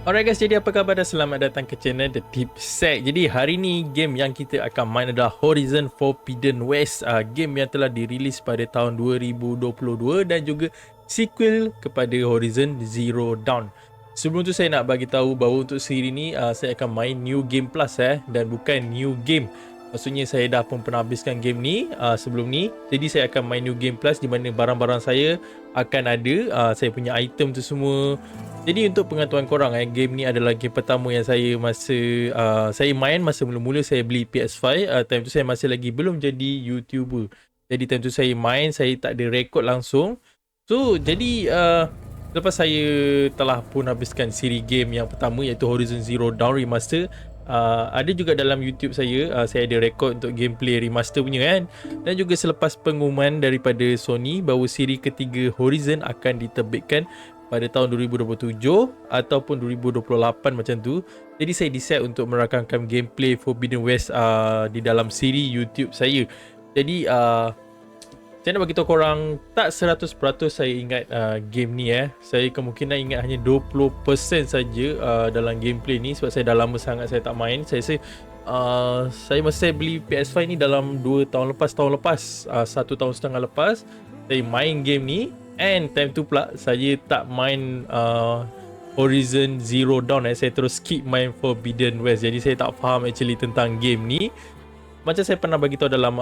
Alright guys, jadi apa khabar dan selamat datang ke channel The Tip Set. Jadi hari ni game yang kita akan main adalah Horizon Forbidden West, game yang telah dirilis pada tahun 2022 dan juga sequel kepada Horizon Zero Dawn. Sebelum tu saya nak bagi tahu bahawa untuk siri ni saya akan main New Game Plus dan bukan New Game. Maksudnya saya dah pun pernah habiskan game ni sebelum ni. Jadi saya akan main New Game Plus di mana barang-barang saya akan ada, saya punya item tu semua. Jadi untuk pengetahuan korang, game ni adalah game pertama yang saya saya main masa mula-mula saya beli PS5. Time tu saya masih lagi belum jadi YouTuber. Jadi time tu saya main, saya tak ada rekod langsung. So jadi lepas saya telah pun habiskan siri game yang pertama iaitu Horizon Zero Dawn Remaster, ada juga dalam YouTube saya ada rekod untuk gameplay remaster punya kan. Dan juga selepas pengumuman daripada Sony bahawa siri ketiga Horizon akan diterbitkan pada tahun 2027 ataupun 2028 macam tu. Jadi saya decide untuk merakamkan gameplay Forbidden West di dalam siri YouTube saya. Jadi saya nak bagi tahu korang, tak 100% saya ingat game ni Saya kemungkinan ingat hanya 20% saja dalam gameplay ni sebab saya dah lama sangat saya tak main. Saya masa saya beli PS5 ni dalam 2 tahun lepas, 1 tahun setengah lepas saya main game ni. And time tu pula saya tak main Horizon Zero Dawn saya terus skip main Forbidden West. Jadi saya tak faham actually tentang game ni. Macam saya pernah bagi tahu dalam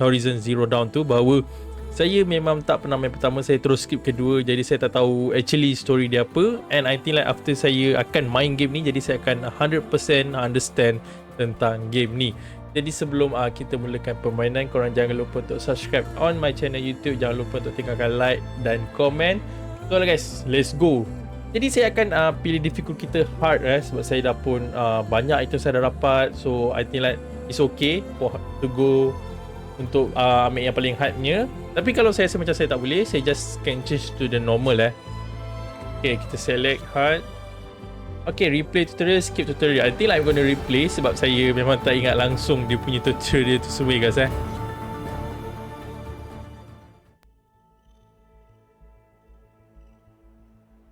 Horizon Zero Dawn tu bahawa saya memang tak pernah main pertama, saya terus skip kedua. Jadi saya tak tahu actually story dia apa. And I think like after saya akan main game ni, jadi saya akan 100% understand tentang game ni. Jadi sebelum kita mulakan permainan, korang jangan lupa untuk subscribe on my channel YouTube. Jangan lupa untuk tinggalkan like dan komen. So lah guys, let's go. Jadi saya akan pilih difficult kita hard sebab saya dah pun banyak item saya dah dapat. So I think like it's okay for to go untuk ambil yang paling hardnya. Tapi kalau saya rasa macam saya tak boleh, saya just can change to the normal Okay, kita select hard. Okay, replay tutorial, skip tutorial. I think like I'm gonna replay sebab saya memang tak ingat langsung dia punya tutorial tu semua guys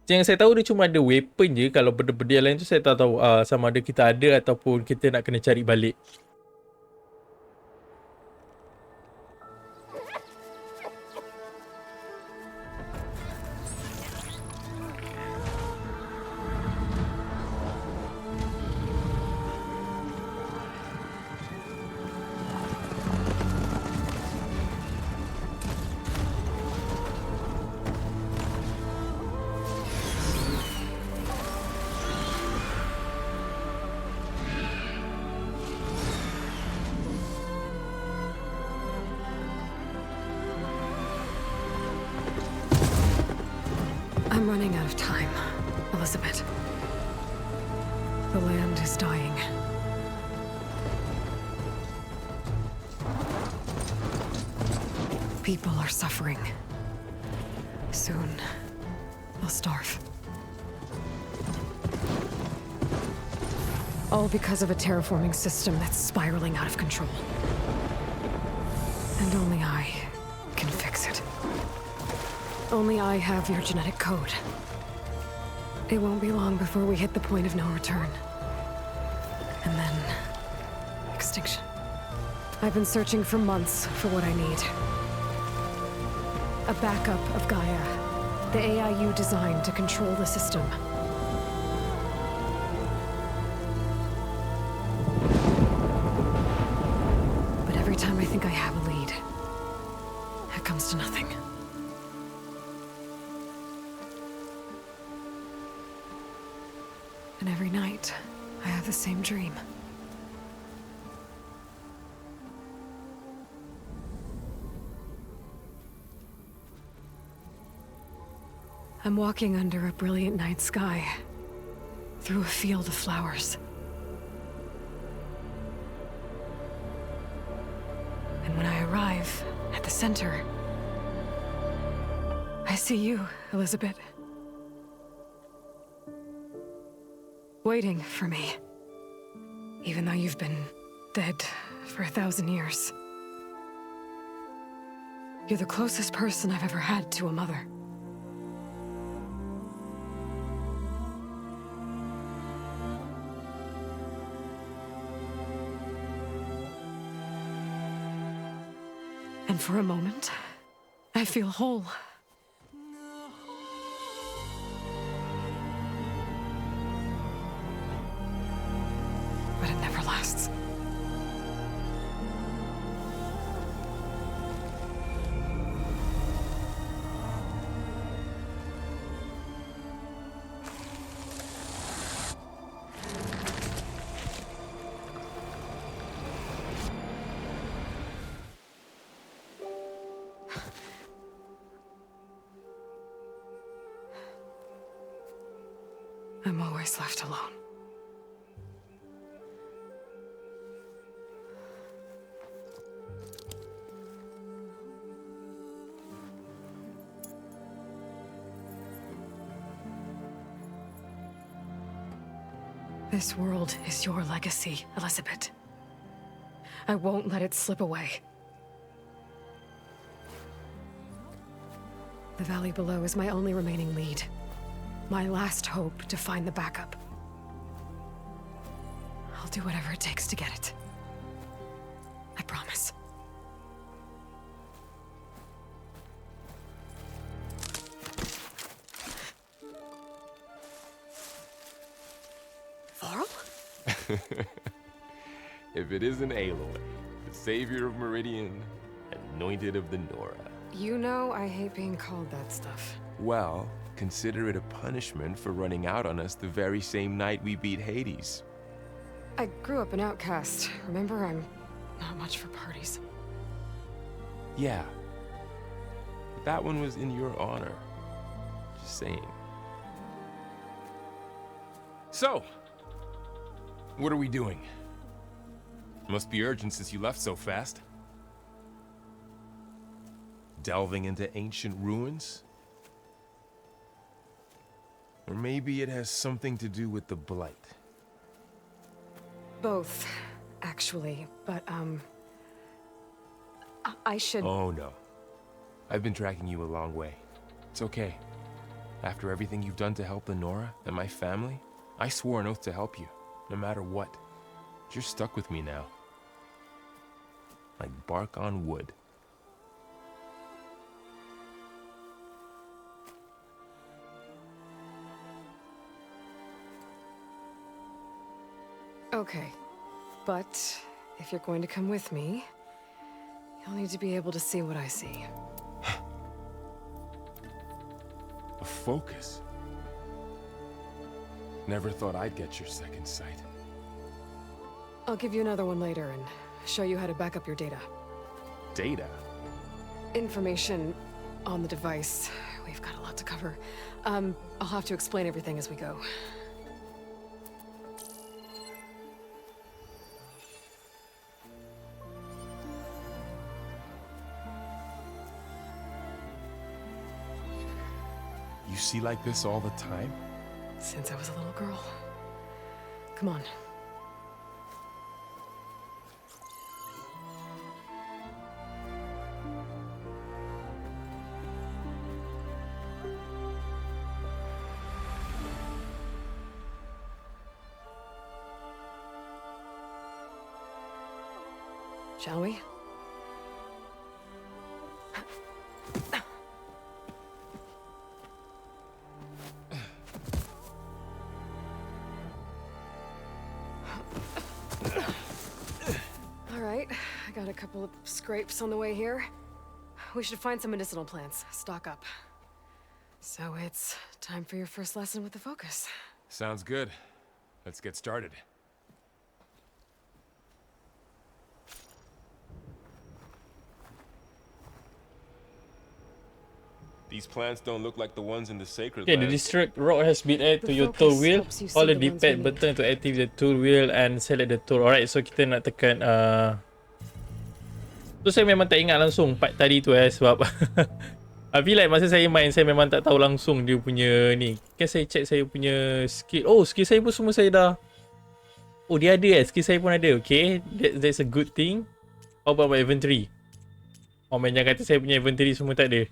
Yang saya tahu dia cuma ada weapon je. Kalau benda-benda yang lain tu saya tak tahu sama ada kita ada ataupun kita nak kena cari balik. I'm running out of time, Elizabeth. The land is dying. People are suffering. Soon, they'll starve. All because of a terraforming system that's spiraling out of control. And only I can fix it. Only I have your genetic code. It won't be long before we hit the point of no return. And then... extinction. I've been searching for months for what I need. A backup of GAIA, the AI you designed to control the system. But every time I think I have a lead, it comes to nothing. And every night, I have the same dream. I'm walking under a brilliant night sky, through a field of flowers. And when I arrive at the center, I see you, Elizabeth. Waiting for me, even though you've been dead for 1,000 years. You're the closest person I've ever had to a mother. And for a moment, I feel whole. But it never lasts. I'm always left alone. This world is your legacy, Elizabeth. I won't let it slip away. The valley below is my only remaining lead. My last hope to find the backup. I'll do whatever it takes to get it. I promise. Varl? If it isn't Aloy, the savior of Meridian, anointed of the Nora. You know I hate being called that stuff. Well, consider it a punishment for running out on us the very same night we beat Hades. I grew up an outcast. Remember, I'm not much for parties. Yeah. That one was in your honor. Just saying. So, what are we doing? Must be urgent since you left so fast. Delving into ancient ruins? Or maybe it has something to do with the Blight. Both, actually, but, I should... Oh, no. I've been tracking you a long way. It's okay. After everything you've done to help the Nora and my family, I swore an oath to help you, no matter what. You're stuck with me now. Like bark on wood. Okay, but if you're going to come with me, you'll need to be able to see what I see. A focus? Never thought I'd get your second sight. I'll give you another one later and show you how to back up your data. Data? Information on the device. We've got a lot to cover. I'll have to explain everything as we go. You see like this all the time? Since I was a little girl. Come on. Shall we? All right, I got a couple of scrapes on the way here. We should find some medicinal plants, stock up. So it's time for your first lesson with the focus. Sounds good. Let's get started. These plants don't look like the ones in the sacred Okay, the lands. district rock has been added to The your focus tool wheel. helps you see Hold the the ones we D-pad need. button to activate the tool wheel and select the tool. Alright, so kita nak tekan so saya memang tak ingat langsung part tadi tu sebab I feel like masa saya main saya memang tak tahu langsung dia punya ni. Kan saya check saya punya skill. Oh, skill saya pun semua saya dah. Oh, dia ada skill saya pun ada. Okay, that's a good thing. How about my inventory? Oh, main jangan kata saya punya inventory semua tak ada.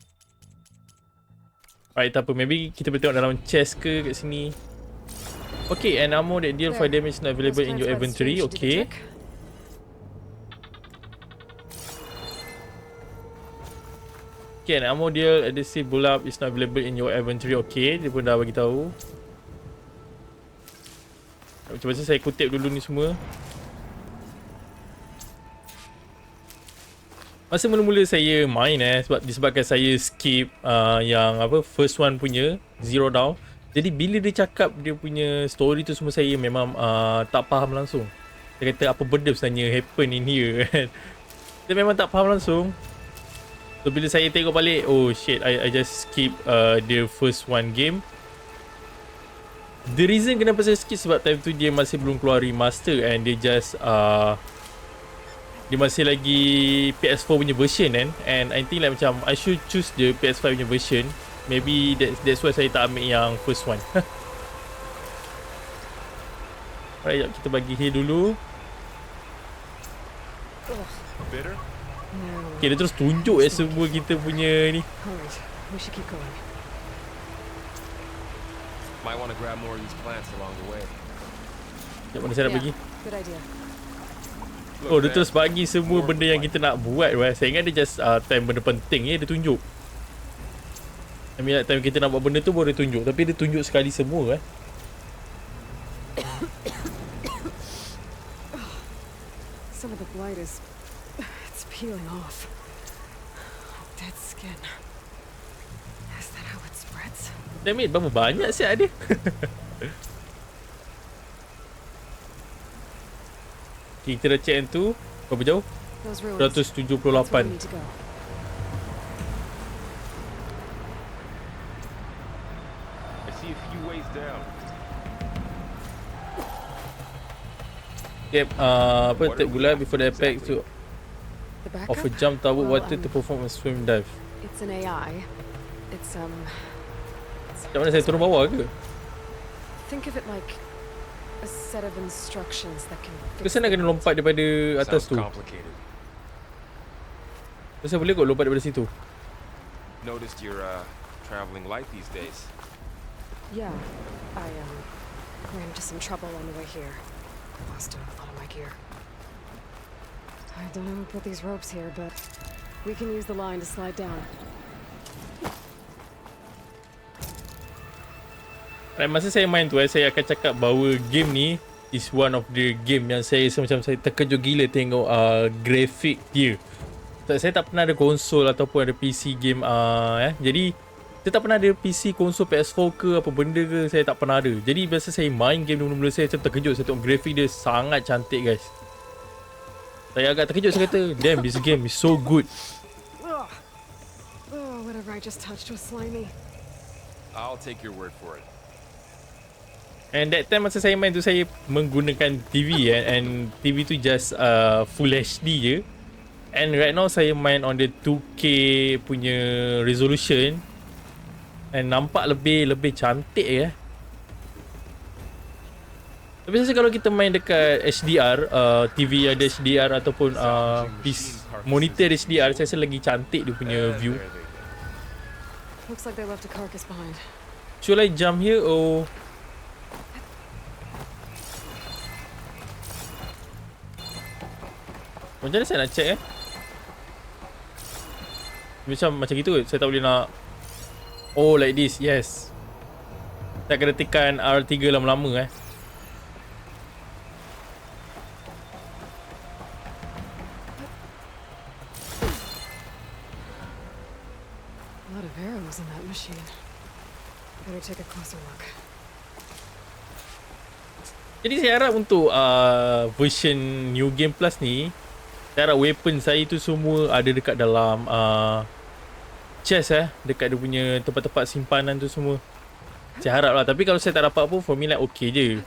Alright, tak apa. Maybe kita boleh tengok dalam chest ke kat sini. Okay, an ammo that deal 5 damage not available in your inventory. Okay. Okay, an ammo deal adhesive bulb is not available in your inventory. Okay, dia pun dah bagi tahu. Macam mana saya kutip dulu ni semua. Masa mula-mula saya main disebabkan saya skip yang apa first one punya Zero Dawn. Jadi bila dia cakap dia punya story tu semua, saya memang tak faham langsung. Dia kata apa benda sebenarnya happen in here kan. Dia memang tak faham langsung. So bila saya tengok balik, oh shit, I just skip the first one game. The reason kenapa saya skip sebab time tu dia masih belum keluar remaster and dia just dia masih lagi PS4 punya version kan. And I think like macam I should choose the PS5 punya version. Maybe that's why saya tak ambil yang first one. Alright, kita bagi heal dulu. Bitter? Okay, dia terus tunjuk semua kita punya ni. Alright, we should keep going. Might want to grab more of these plants along the way. Sekejap, mana saya nak pergi? Good idea. Oh, dia terus bagi semua benda yang kita nak buat. Saya ingat dia just time benda penting dia tunjuk. I mean, time kita nak buat benda tu baru dia tunjuk. Tapi dia tunjuk sekali semua Some of the blight it's peeling off. Dead skin. Is that how it spreads? Damn it, berapa banyak siap dia. Okay, kita dah check yang tu. Berapa jauh? Those ruins. That's where we 178. need to go. I see a few ways down. Okay, apa tap gula before the impact to The backup? of a jump toward Well, water to perform a swim dive. It's an AI. It's Macam mana saya turun bawah ke? think of it like a set of instructions that can Ke fix saya nak kena lompat daripada atas Sounds tu? complicated. Ke saya boleh kot lompat daripada situ? Noticed you're traveling light these days. Yeah, I ran into some trouble on the way here. Lost a lot of my gear. I don't know who put these ropes here, but we can use the line to slide down. Right, masa saya main tu saya akan cakap bahawa game ni is one of the game yang saya macam saya terkejut gila tengok grafik dia. Saya tak pernah ada konsol ataupun ada PC game jadi saya tak pernah ada PC, konsol, PS4 ke apa benda ke, saya tak pernah ada. Jadi biasa saya main game mula-mula saya macam terkejut, saya tengok grafik dia sangat cantik guys. Saya agak terkejut, saya kata damn, this game is so good. Oh, whatever I just touched was slimy. I'll take your word for it. And that time masa saya main tu saya menggunakan TV and TV tu just full HD je. And right now saya main on the 2K punya resolution and nampak lebih cantik Tapi saya kalau kita main dekat HDR, TV ada HDR ataupun monitor HDR, saya rasa lagi cantik dia punya view. There they go. Looks like they left a carcass behind. Should I jump here or macam mana saya nak check Macam gitu ke? Saya tak boleh nak. Oh, like this. Yes. Tak kena tekan R3 lama-lama A lot of arrows in that machine. Better take a closer look. Jadi saya harap untuk version New Game Plus ni, saya harap weapon saya tu semua ada dekat dalam chest dekat dia punya tempat-tempat simpanan tu semua. Saya harap lah. Tapi kalau saya tak dapat pun, for me like okay je.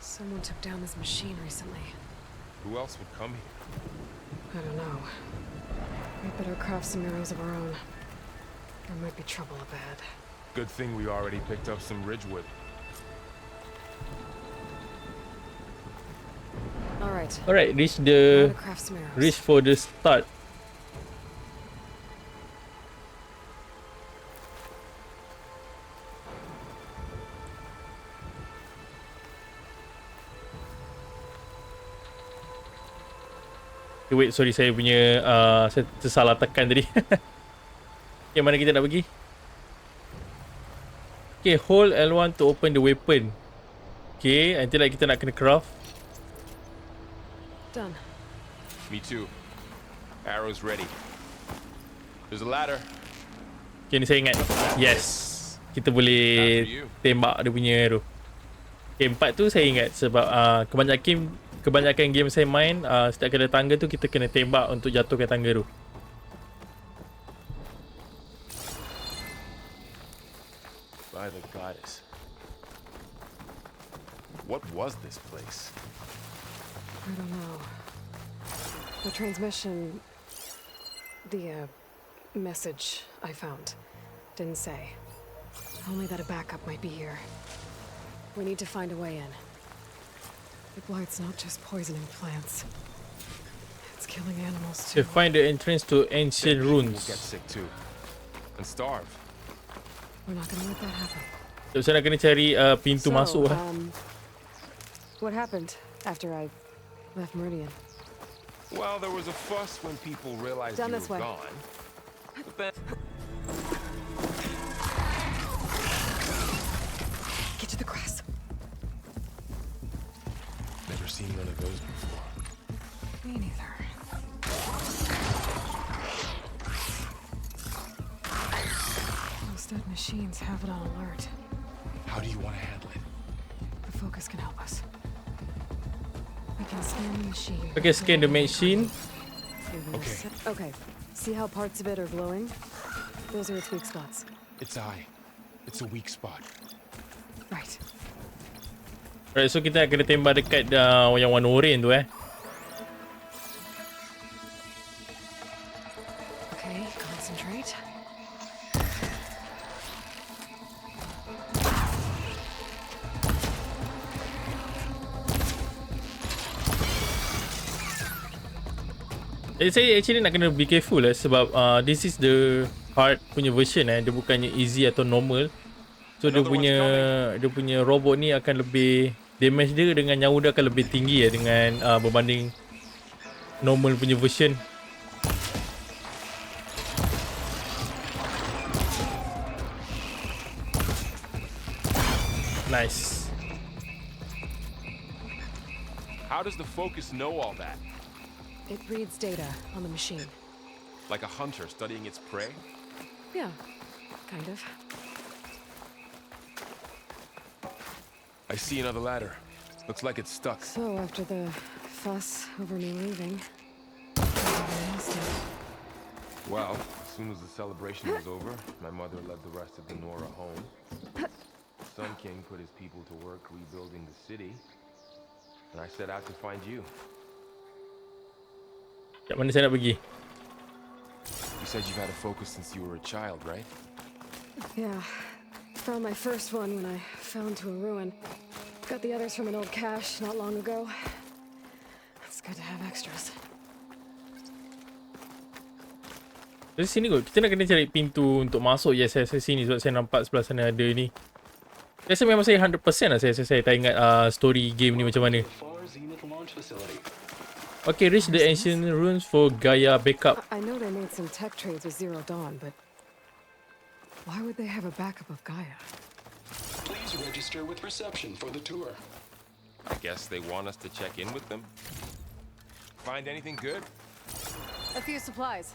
Someone took down this machine recently. Who else would come here? I don't know. We better craft some arrows of our own. There might be trouble ahead. Good thing we already picked up some ridgewood. Alright, Reach now to craft some arrows. reach for the start. Wait, sorry, saya punya saya tersalah tekan tadi. Okay, mana kita nak pergi? Okay, hold L1 to open the weapon. Okay, nanti lagi kita nak kena craft. Done. Me too. Arrows ready. There's a ladder. Okay, ni saya ingat. Yes. Kita boleh tembak dia punya tu. Okay, 4 tu saya ingat sebab kebanyakan game saya main, setiap kali tangga tu kita kena tembak untuk jatuhkan tangga tu. By the goddess. What was this place? I don't know. The transmission... The, message I found didn't say. Only that a backup might be here. We need to find a way in. The blight's not just poisoning plants. It's killing animals To too. find the entrance to ancient We'll ruins. get sick too. And starve. We're not gonna let that happen. So, saya nak kena cari pintu masuk. What happened after I left Meridian? Well, there was a fuss when people realized Down you this were way. gone. But then... Get to the grass. Never seen one of those before. Me neither. Those dead machines have it on alert. How do you want to handle it? The focus can help us. We can scan the machine. Okay, scan the machine. Okay. See how parts of it are glowing? Those are its weak spots. Its eye. It's a weak spot. Right. Alright, so kita kena tembak dekat yang warna oren tu Okay, concentrate. Saya actually nak kena be careful sebab this is the hard punya version dia bukannya easy atau normal. So dia punya robot ni akan lebih damage dia dengan nyawa dia akan lebih tinggi dengan berbanding normal punya version. Nice. How does the focus know all that? It reads data on the machine. Like a hunter studying its prey? Yeah, kind of. I see another ladder. Looks like it's stuck. So after the fuss over me leaving, I lost it. Well, as soon as the celebration was over, my mother led the rest of the Nora home. Sun King put his people to work rebuilding the city, and I set out to find you. Kat mana saya nak pergi? You said you've had a focus since you were a child, right? Yeah. Found my first one when I fell into a ruin. Got the others from an old cache not long ago. It's good to have extras. Dari sini kot, kita nak kena cari pintu untuk masuk. Yes, saya sini sebab saya nampak sebelah sana ada ni. Rasa memang saya 100% lah saya tak ingat story game ni macam mana. Okay, reach the ancient ruins for GAIA backup. I know they made some tech trades with Zero Dawn, but why would they have a backup of GAIA? Please register with reception for the tour. I guess they want us to check in with them. Find anything good? A few supplies.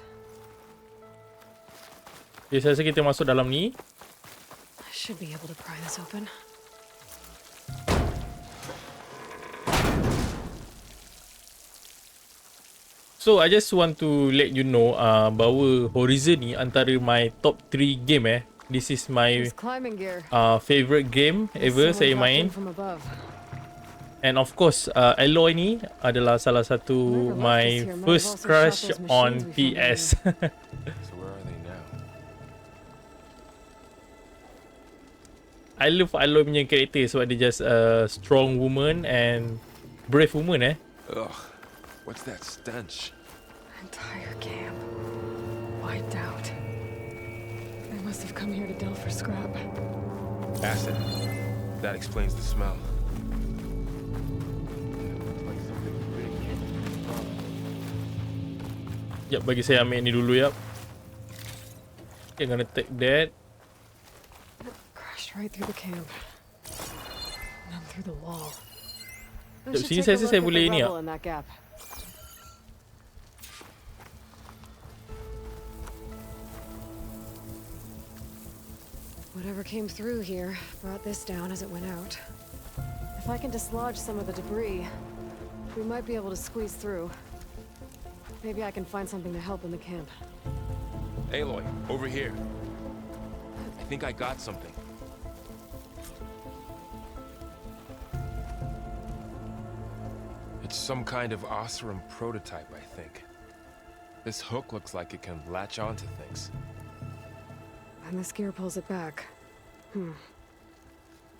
Okay, saya rasa kita masuk dalam ni. I should be able to pry this open. So, I just want to let you know bahawa Horizon ni antara my top 3 game This is my There's climbing gear. favorite game ever Someone saya dropped in main. from above. And of course, Aloy ni adalah salah satu my first crush on PS. So where are they now? I love Aloy punya karakter sebab dia just a strong woman and brave woman Ugh, what's that stench? Entire camp wiped out. They must have come here to delve for scrap. Acid. That explains the smell. Like something big. Sekejap, bagi saya ambil ni dulu ya. Okay, gonna take that. Crashed right through the camp. And then through the wall. I Sekejap, should sini take saya a rasa look saya at boleh the ni rubble tak? in that gap. Whatever came through here brought this down as it went out. If I can dislodge some of the debris, we might be able to squeeze through. Maybe I can find something to help in the camp. Aloy, over here. I think I got something. It's some kind of Oseram prototype, I think. This hook looks like it can latch onto things. And this gear pulls it back.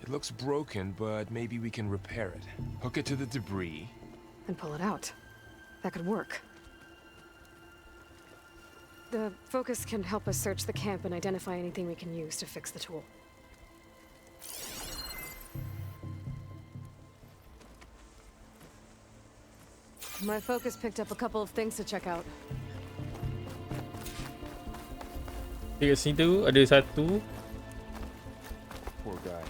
It looks broken, but maybe we can repair it. Hook it to the debris. And pull it out. That could work. The focus can help us search the camp and identify anything we can use to fix the tool. My focus picked up a couple of things to check out. Okay, kat sini tu ada satu. Poor guy.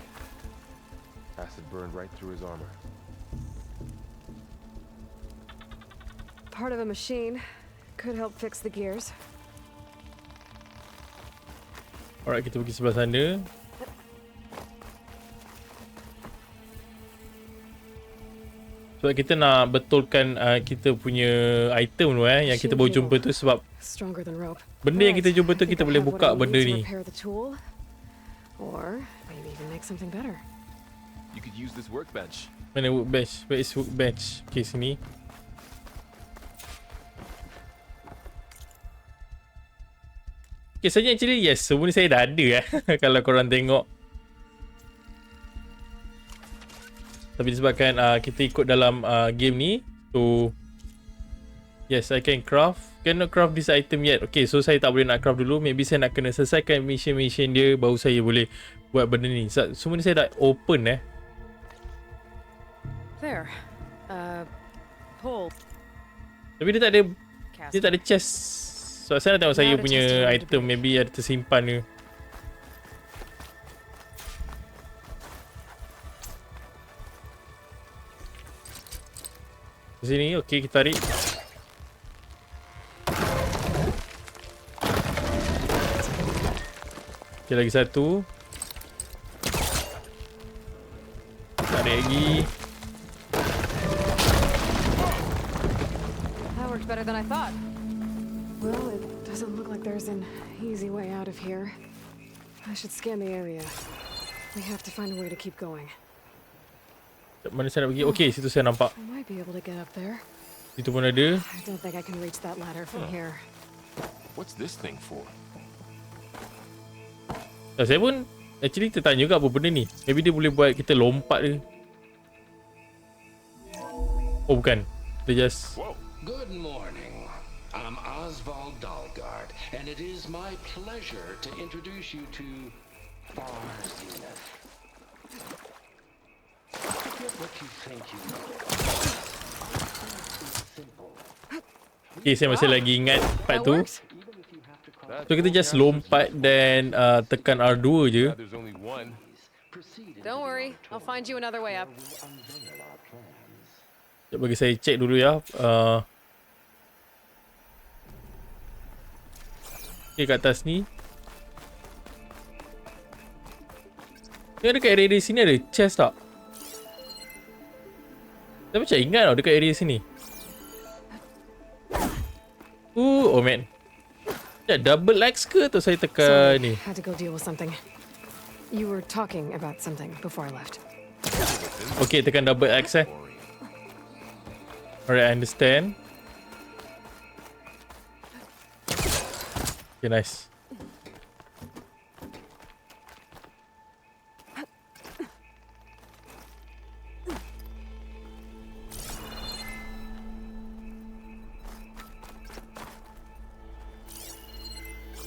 Acid burned right through his armor. Part of a machine could help fix the gears. Alright, kita pergi sebelah sana. Sebab kita nak betulkan kita punya item tu yang kita baru jumpa tu, sebab Stronger than rope. benda yang kita jumpa tu I think kita I boleh have what buka I need benda to ni. repair the tool, or maybe even make something better. You could use this workbench. Mana workbench? Where is workbench? Okay, sini. Okay, sebenarnya actually yes, semua ni saya dah ada kalau korang tengok. Tapi disebabkan kita ikut dalam game ni, so yes, I can craft. Cannot craft this item yet. Okay, so saya tak boleh nak craft dulu. Maybe saya nak kena selesaikan mission dia, baru saya boleh buat benda ni. Semua ni saya dah open There. Pull. Tapi dia tak ada chest. So saya nak tengok saya punya item, maybe ada tersimpan ke. Di sini, okey, kita tarik. Okey, lagi satu. Tarik lagi. That worked better than I thought. Well, it doesn't look like there's an easy way out of here. I should scan the area. We have to find a way to keep going. Mana saya nak pergi? Okey, situ saya nampak. I might be able to get up there. Situ pun ada. I don't think I can reach that ladder from here. What's this thing for? Saya pun actually tertanya juga apa benda ni. Maybe dia boleh buat kita lompat ke. Oh, bukan. Dia just... Whoa! Good morning. I'm Oswald Dalgard, and it is my pleasure to introduce you to Zenith. Forget what you think you know. Okay, saya masih lagi ingat part That tu. works? So kita just lompat dan tekan R2 je. There's only one. Don't worry, I'll find you another way up. Sekejap, bagi saya check dulu ya. Okay, kat atas ni. Ni dekat area sini ada chest tak? Saya macam ingat tau dekat area sini. Oh man. Ya, double X ke tu saya tekan ni? Had to go deal with something. You were talking about something before I left. Okay, tekan double X Alright, I understand. Okay, nice.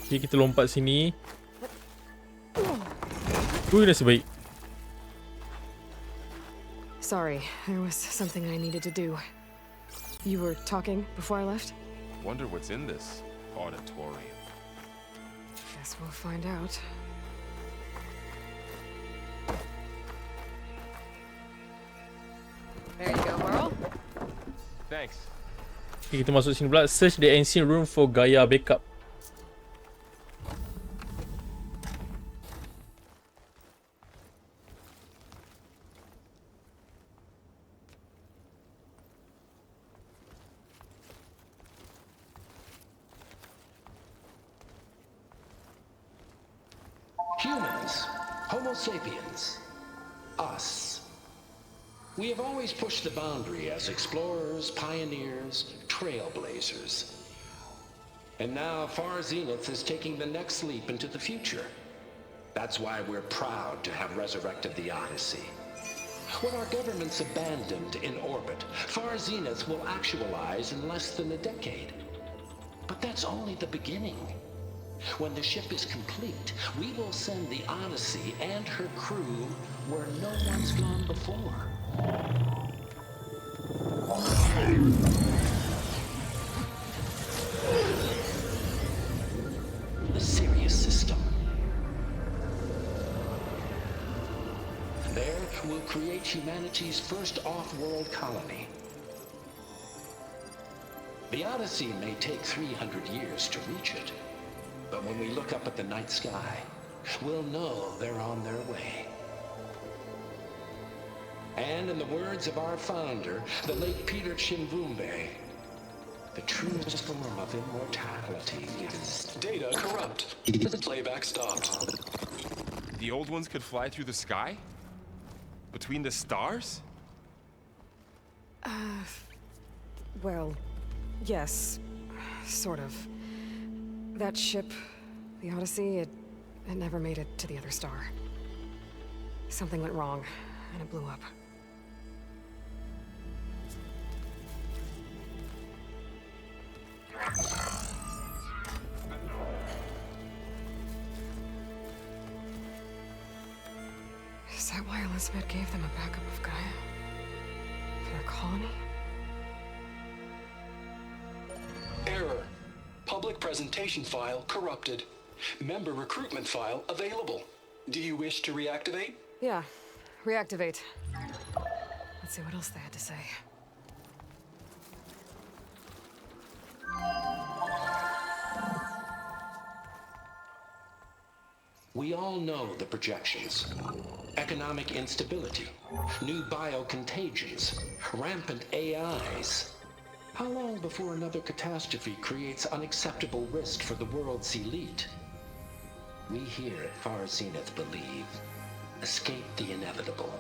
Okay, kita lompat sini. Nasib baik. Sorry, there was something I needed to do. You were talking before I left? Wonder what's in this auditorium. Guess we'll find out. There you go, Merle. Thanks. Okay, kita masuk sini pula. Search the ancient room for GAIA backup. Humans, Homo sapiens, us. We have always pushed the boundary as explorers, pioneers, trailblazers. And now Far Zenith is taking the next leap into the future. That's why we're proud to have resurrected the Odyssey. When our government's abandoned in orbit, Far Zenith will actualize in less than a decade. But that's only the beginning. When the ship is complete, we will send the Odyssey and her crew where no one's gone before. The Sirius system. There, we'll create humanity's first off-world colony. The Odyssey may take 300 years to reach it. But when we look up at the night sky, we'll know they're on their way. And in the words of our founder, the late Peter Chimvumbe, the truest form of immortality is Data corrupt. Playback stopped. The old ones could fly through the sky? Between the stars? Well, yes, sort of. That ship, the Odyssey, it never made it to the other star. Something went wrong, and it blew up. Is that why Elizabeth gave them a backup of Gaia? For their colony? Error. Public presentation file corrupted. Member recruitment file available. Do you wish to reactivate? Yeah, reactivate. Let's see what else they had to say. We all know the projections. Economic instability, new biocontagions, rampant AIs. How long before another catastrophe creates unacceptable risk for the world's elite? We here at Far Zenith believe, escape the inevitable.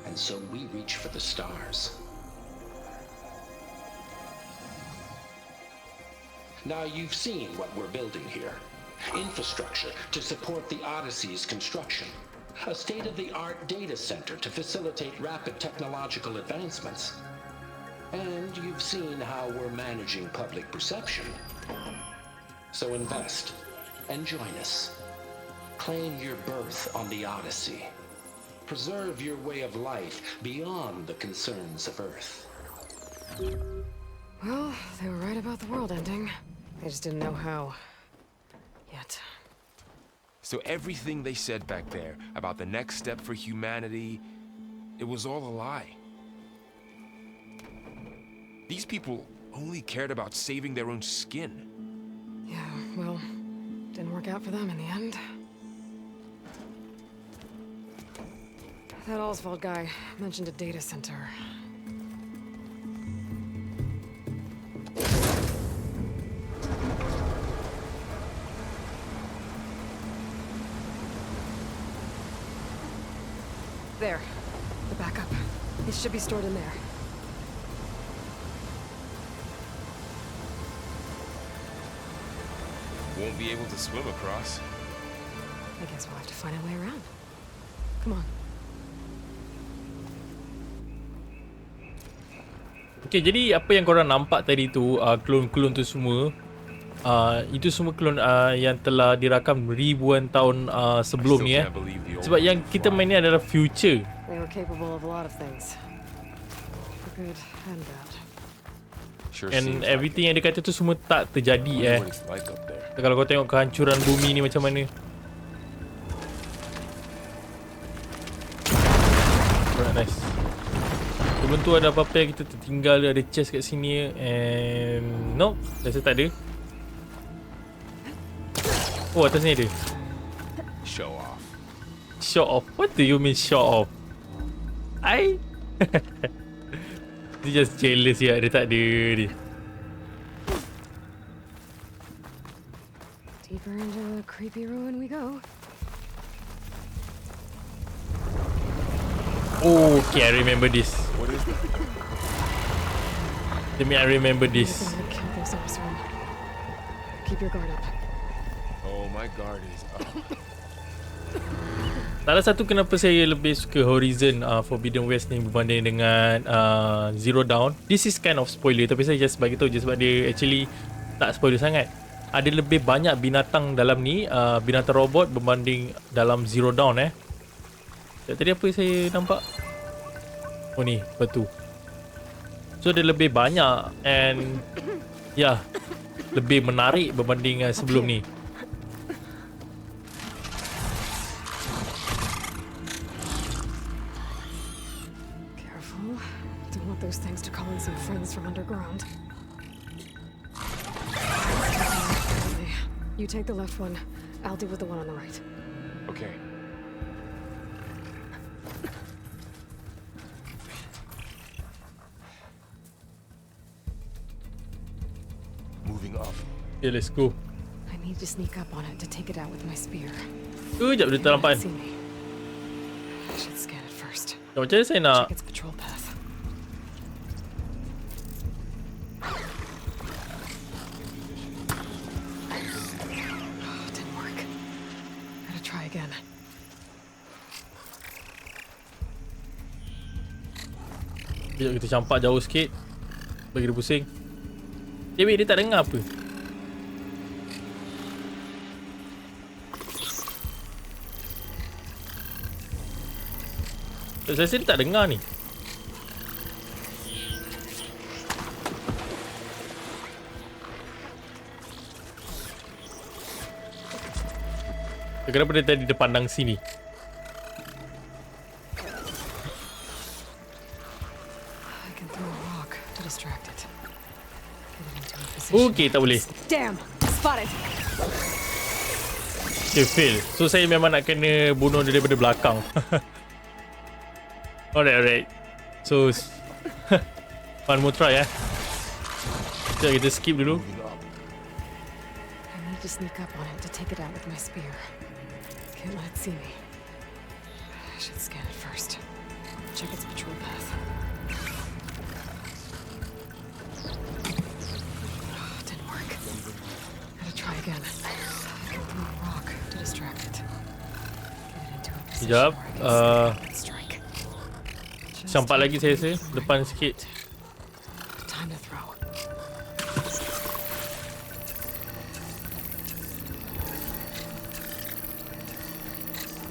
And so we reach for the stars. Now you've seen what we're building here. Infrastructure to support the Odyssey's construction. A state-of-the-art data center to facilitate rapid technological advancements. And you've seen how we're managing public perception. So invest and join us. Claim your berth on the Odyssey. Preserve your way of life beyond the concerns of Earth. Well, they were right about the world ending. They just didn't know how. Yet. So everything they said back there about the next step for humanity, it was all a lie. These people only cared about saving their own skin. Yeah, well, didn't work out for them in the end. That Oswald guy mentioned a data center. There, the backup. It should be stored in there. Won't be able to swim across. I guess we'll have to find a way around. Come on. Okay, jadi apa yang korang nampak tadi tu, klon-klon tu semua, itu semua klon yang telah dirakam ribuan tahun sebelum ni. Sebab yang kita main ni adalah future. They were capable of a lot of things. For good and bad. Sure And seems like everything yang dia kata tu semua tak terjadi Wonder what it's like up there. Kalau kau tengok kehancuran bumi ni macam mana. Alright, nice. Sebelum tu ada apa-apa yang kita tertinggal, ada chest kat sini. And nope, rasa tak ada. Oh, atas ni ada. Show off. Show off? What do you mean show off? Dia just jealous ya, dia tak ada ni. Deeper into the creepy ruin we go. Oh, okay, I remember this. What is that? I remember this. We're gonna kill those Osram. Keep your guard up. Oh, my guard is up. Salah satu kenapa saya lebih suka Horizon Forbidden West ni berbanding dengan Zero Dawn. This is kind of spoiler, tapi saya just bagi tahu je sebab dia actually tak spoiler sangat. Ada lebih banyak binatang dalam ni, binatang robot berbanding dalam Zero Dawn Tadi apa saya nampak? Oh ni, batu. So dia lebih banyak and ya, lebih menarik berbanding sebelum ni. Careful. Don't want those things to call in some friends from underground. You take the left one. I'll deal with the one on the right. Okay. Moving up. Okay, let's go. I need to sneak up on it to take it out with my spear. Sekejap dia tak nampak. See me. I should scan it first. Macam mana saya nak Check its patrol path. Oh, didn't work. Gotta try again. Sekejap kita campak jauh sikit. Bagi dia pusing. Dia tak dengar apa. Saya rasa dia tak dengar ni. Kenapa dia tadi dia pandang sini? I can throw a rock to distract it. Get it into a position. Okay, tak boleh. Damn! Spotted! Okay, fail. So saya memang nak kena bunuh dia daripada belakang. Alright. So one more try Sekejap kita skip dulu. Moving up. I need to sneak up on it to take it out with my spear. Can't let it see me. I should scan it first. Check its patrol path. Oh, didn't work. Gotta try again. I can throw a rock to distract it. Get it into a position Sekejap. where I can strike. Just Campak lagi saya rasa. from my Depan sikit. time to throw.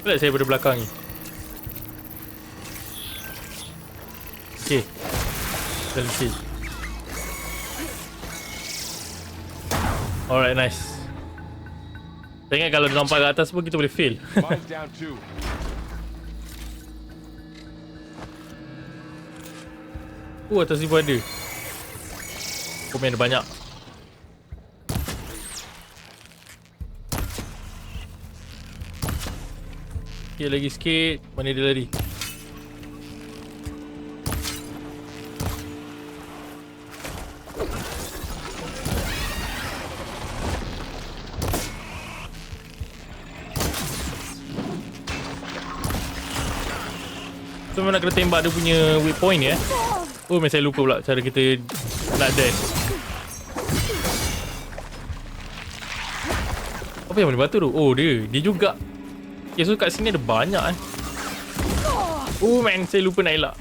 Lihat saya daripada belakang ni. Okay. Let's see. Alright, nice. Saya ingat kalau dia nampak kat atas pun kita boleh fail. Mine's down too. Atas ni pun ada. Komen ada banyak. Okay, lagi sikit. Mana dia lari? So memang nak kena tembak dia punya weak point ni Oh, saya lupa pula cara kita nak dash. Apa yang mana batu tu? Oh, dia juga. Okay, so kat sini ada banyak Oh man, saya lupa nak elak.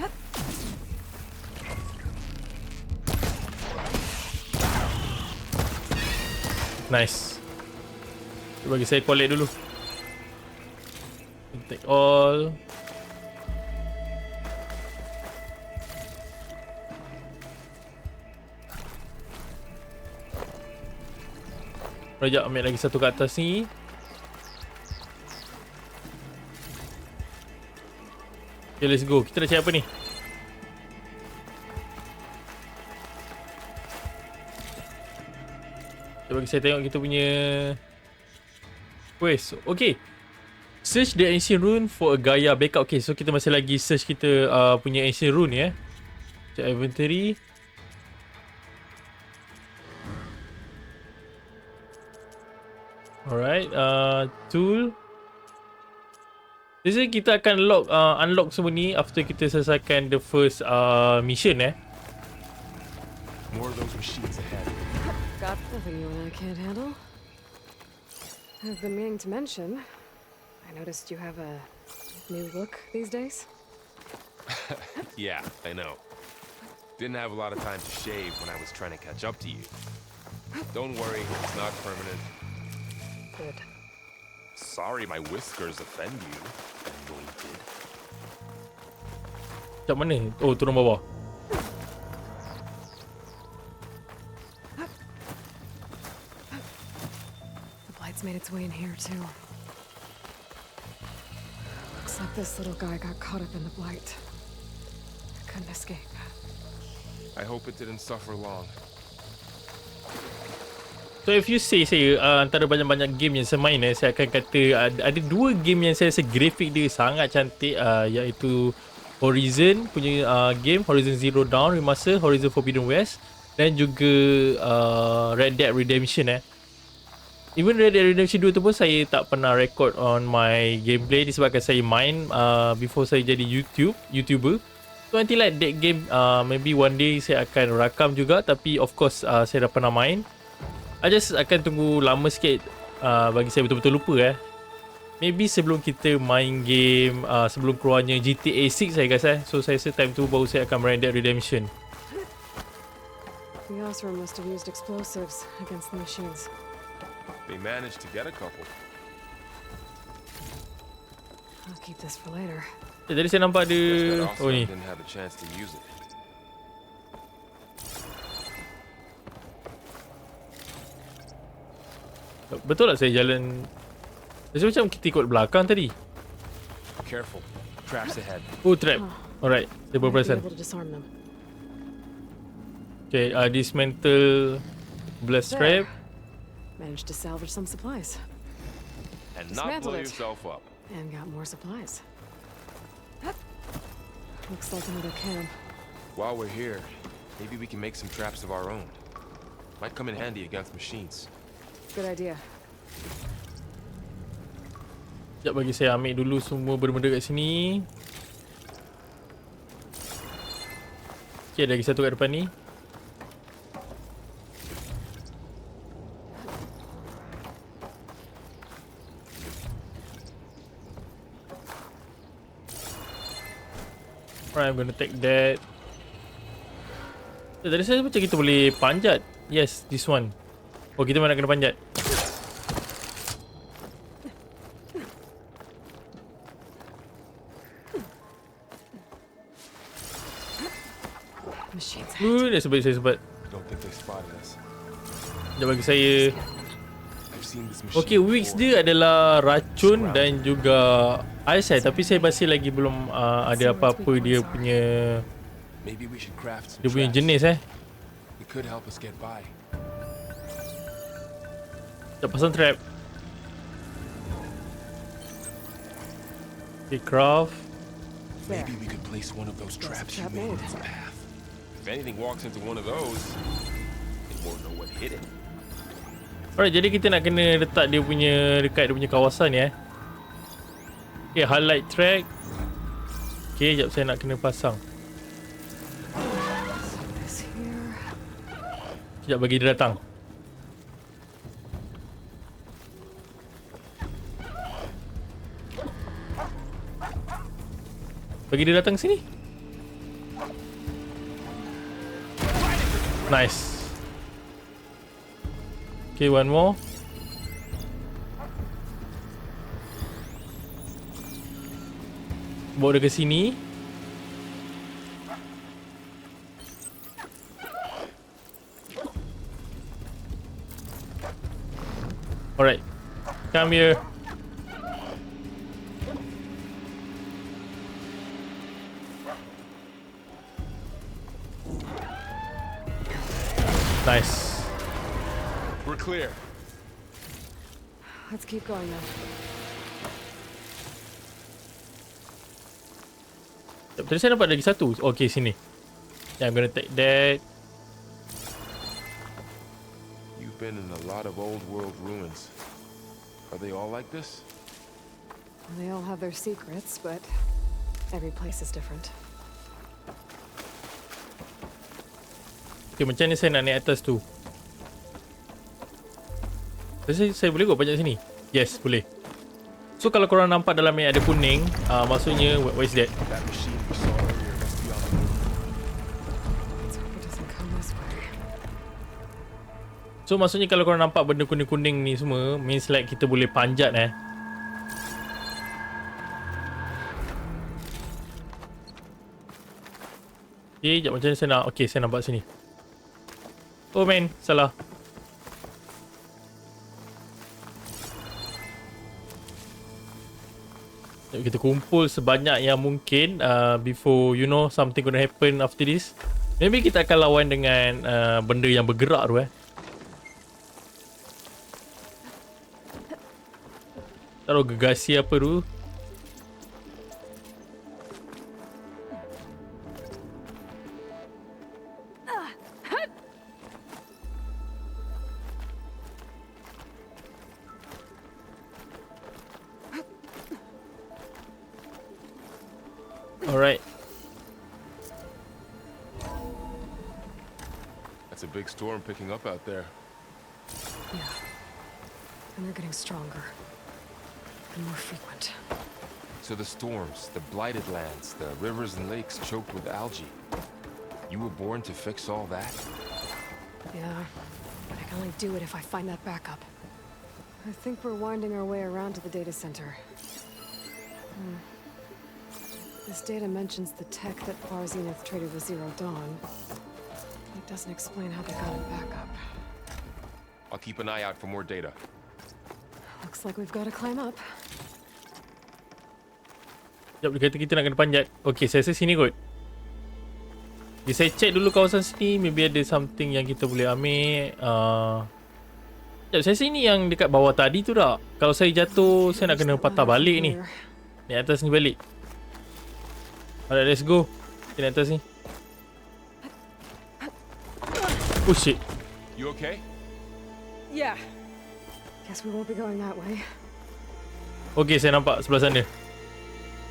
Nice. Bagi saya collect dulu. Take all. Sekejap, ambil lagi satu kat atas ni. Okay, let's go. Kita nak cari apa ni? Bagi saya tengok kita punya quest. Okay, search the ancient rune for a GAIA backup. Okay, so kita masih lagi search kita punya ancient rune ya. Check inventory. Alright, tool. Jadi kita akan unlock semua ni after kita selesaikan the first mission More of those machines ahead. Got nothing you and I can't handle. I've been meaning to mention, I noticed you have a new look these days. Yeah, I know. Didn't have a lot of time to shave when I was trying to catch up to you. Don't worry, it's not permanent. Good. Sorry my whiskers offend you. Anointed. Macam mana? Oh, turun bawah. The blight's made its way in here too. Looks like this little guy got caught up in the blight. Couldn't escape. I hope it didn't suffer long. So if you say saya antara banyak-banyak game yang saya main saya akan kata ada dua game yang saya rasa grafik dia sangat cantik, iaitu Horizon punya game, Horizon Zero Dawn Remaster, Horizon Forbidden West, dan juga Red Dead Redemption. Even Red Dead Redemption 2 tu pun saya tak pernah record on my gameplay disebabkan saya main before saya jadi YouTuber. So until like that game, maybe one day saya akan rakam juga, tapi of course saya dah pernah main. I just akan tunggu lama sikit bagi saya betul-betul lupa. Maybe sebelum kita main game, sebelum keluarnya GTA 6 saya guys. So saya rasa time tu baru saya akan Red Dead Redemption. The Osram must have used explosives against the machines. They managed to get a couple. I'll keep this for later. Jadi saya nampak ada Guess that oh ni. didn't have a chance to use it. Betul tak saya jalan? Rasa macam kita ikut belakang tadi. Careful. Traps ahead. Oh, trap. Alright, saya baru Might be perasan. able to disarm them. Okay, dismantle blast trap. Managed to salvage some supplies. And not blow Dismantle it. yourself up. And got more supplies. Looks like another camp. While we're here, maybe we can make some traps of our own. Might come in handy against machines. Good idea. Sekejap bagi saya ambil dulu semua benda-benda kat sini. Okay, ada lagi satu kat depan ni. Alright, I'm gonna take that. Tadi saya macam kita boleh panjat. Yes, this one. Oh, kita mana kena panjat. Machines. Dah sebab saya sebab. Don't think they spotted us. Sekejap bagi saya. I've seen this machine. Okay, wicks before. dia adalah racun dan juga ais tapi saya masih lagi belum ada apa-apa dia punya Maybe we should craft some dia punya traps. jenis It could help us get by. Sekejap pasang trap. Okay, craft. There. Maybe we could place one of those There's a traps you trap made in made. its path. If anything walks into one of those, it won't know what hit it. Alright, jadi kita nak kena letak dia punya dekat dia punya kawasan ya. Okay, highlight track. Okay, sekejap saya nak kena pasang. This here. Sekejap bagi dia datang. Bagi dia datang sini. Nice. Okay, one more. Bawa dia ke sini. come here. Nice. We're clear. Let's keep going then. Tadi saya nampak lagi satu. Okay, sini. Yeah, I'm gonna take that. You've been in a lot of old world ruins. Are they all like this? They all have their secrets, but every place is different. Okay, macam ni saya nak naik atas tu. Saya boleh kot panjat sini? Yes, boleh. So kalau korang nampak dalam ni ada kuning, maksudnya what is that? That machine we saw earlier must be on the move. Let's hope it doesn't come this way. So maksudnya kalau korang nampak benda kuning-kuning ni semua, means like kita boleh panjat Okay, sekejap macam mana saya nak. Okay, saya nampak sini. Oh man, salah. Kita kumpul sebanyak yang mungkin before you know something gonna happen after this. Maybe kita akan lawan dengan benda yang bergerak tu Taruh gegasi apa tu. Alright. That's a big storm picking up out there. Yeah. And they're getting stronger. And more frequent. So the storms, the blighted lands, the rivers and lakes choked with algae. You were born to fix all that? Yeah. But I can only do it if I find that backup. I think we're winding our way around to the data center. This data mentions the tech that Far Zenith traded with Zero Dawn. It doesn't explain how they got it back up. I'll keep an eye out for more data. Looks like we've got to climb up. Sekejap, dia kata kita nak kena panjat. Okay, saya rasa sini kot. Okay, saya check dulu kawasan sini. Maybe ada something yang kita boleh ambil. Sekejap, saya rasa ini yang dekat bawah tadi tu tak? Kalau saya jatuh, saya nak kena patah balik ni. Ni atas ni balik. Alright, let's go. Kita naik atas ni. Oh shit. You okay? Yeah. Guess we won't be going that way. Okay, saya nampak sebelah sana.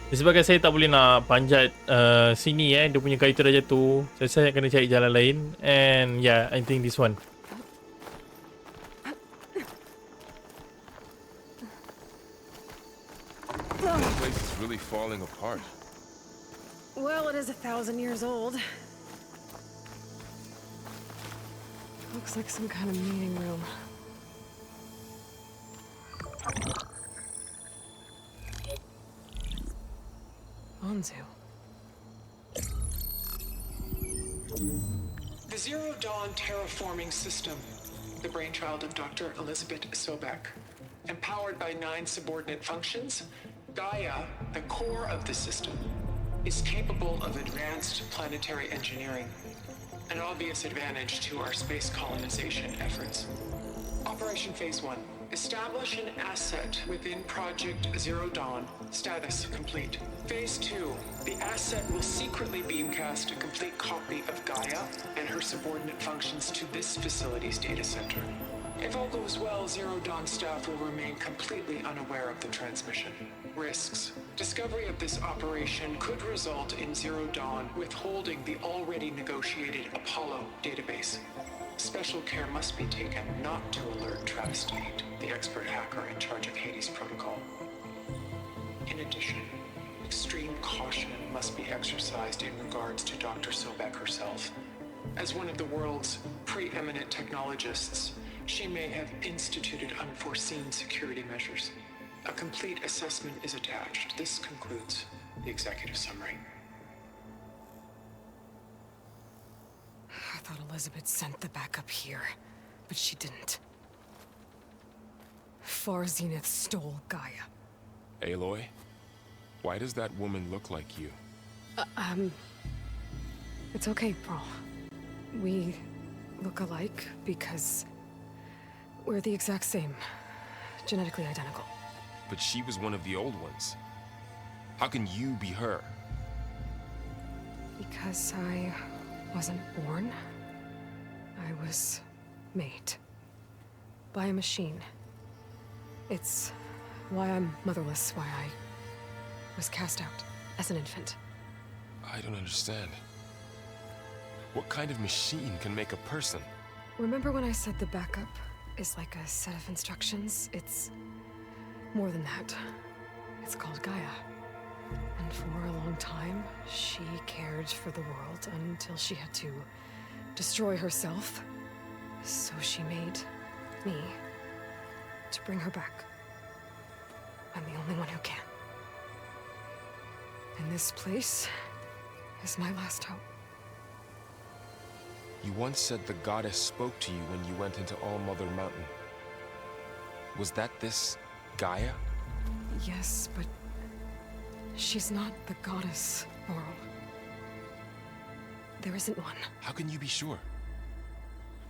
Disebabkan saya tak boleh nak panjat sini dia punya kayu tu dah jatuh. Saya kena cari jalan lain. And yeah, I think this one. This place is really falling apart. Well, it is 1,000 years old. Looks like some kind of meeting room. Anzu. The Zero Dawn Terraforming System, the brainchild of Dr. Elizabeth Sobek. Empowered by 9 subordinate functions, GAIA, the core of the system, is capable of advanced planetary engineering, an obvious advantage to our space colonization efforts. Operation Phase 1. Establish an asset within Project Zero Dawn. Status complete. Phase 2. The asset will secretly beamcast a complete copy of GAIA and her subordinate functions to this facility's data center. If all goes well, Zero Dawn staff will remain completely unaware of the transmission. Risks. Discovery of this operation could result in Zero Dawn withholding the already negotiated Apollo database. Special care must be taken not to alert Travis Tate, the expert hacker in charge of Hades Protocol. In addition, extreme caution must be exercised in regards to Dr. Sobek herself. As one of the world's preeminent technologists, she may have instituted unforeseen security measures. A complete assessment is attached. This concludes the executive summary. I thought Elizabeth sent the backup here, but she didn't. Far Zenith stole Gaia. Aloy, why does that woman look like you? It's okay, Pearl. We look alike because we're the exact same. Genetically identical. But she was one of the old ones. How can you be her? Because I wasn't born. I was made. By a machine. It's why I'm motherless, why I was cast out as an infant. I don't understand. What kind of machine can make a person? Remember when I said the backup is like a set of instructions? It's more than that. It's called Gaia. And for a long time, she cared for the world until she had to destroy herself. So she made me to bring her back. I'm the only one who can. And this place is my last hope. You once said the goddess spoke to you when you went into All-Mother Mountain. Was that this Gaia? Yes, but she's not the goddess, Laurel. There isn't one. How can you be sure?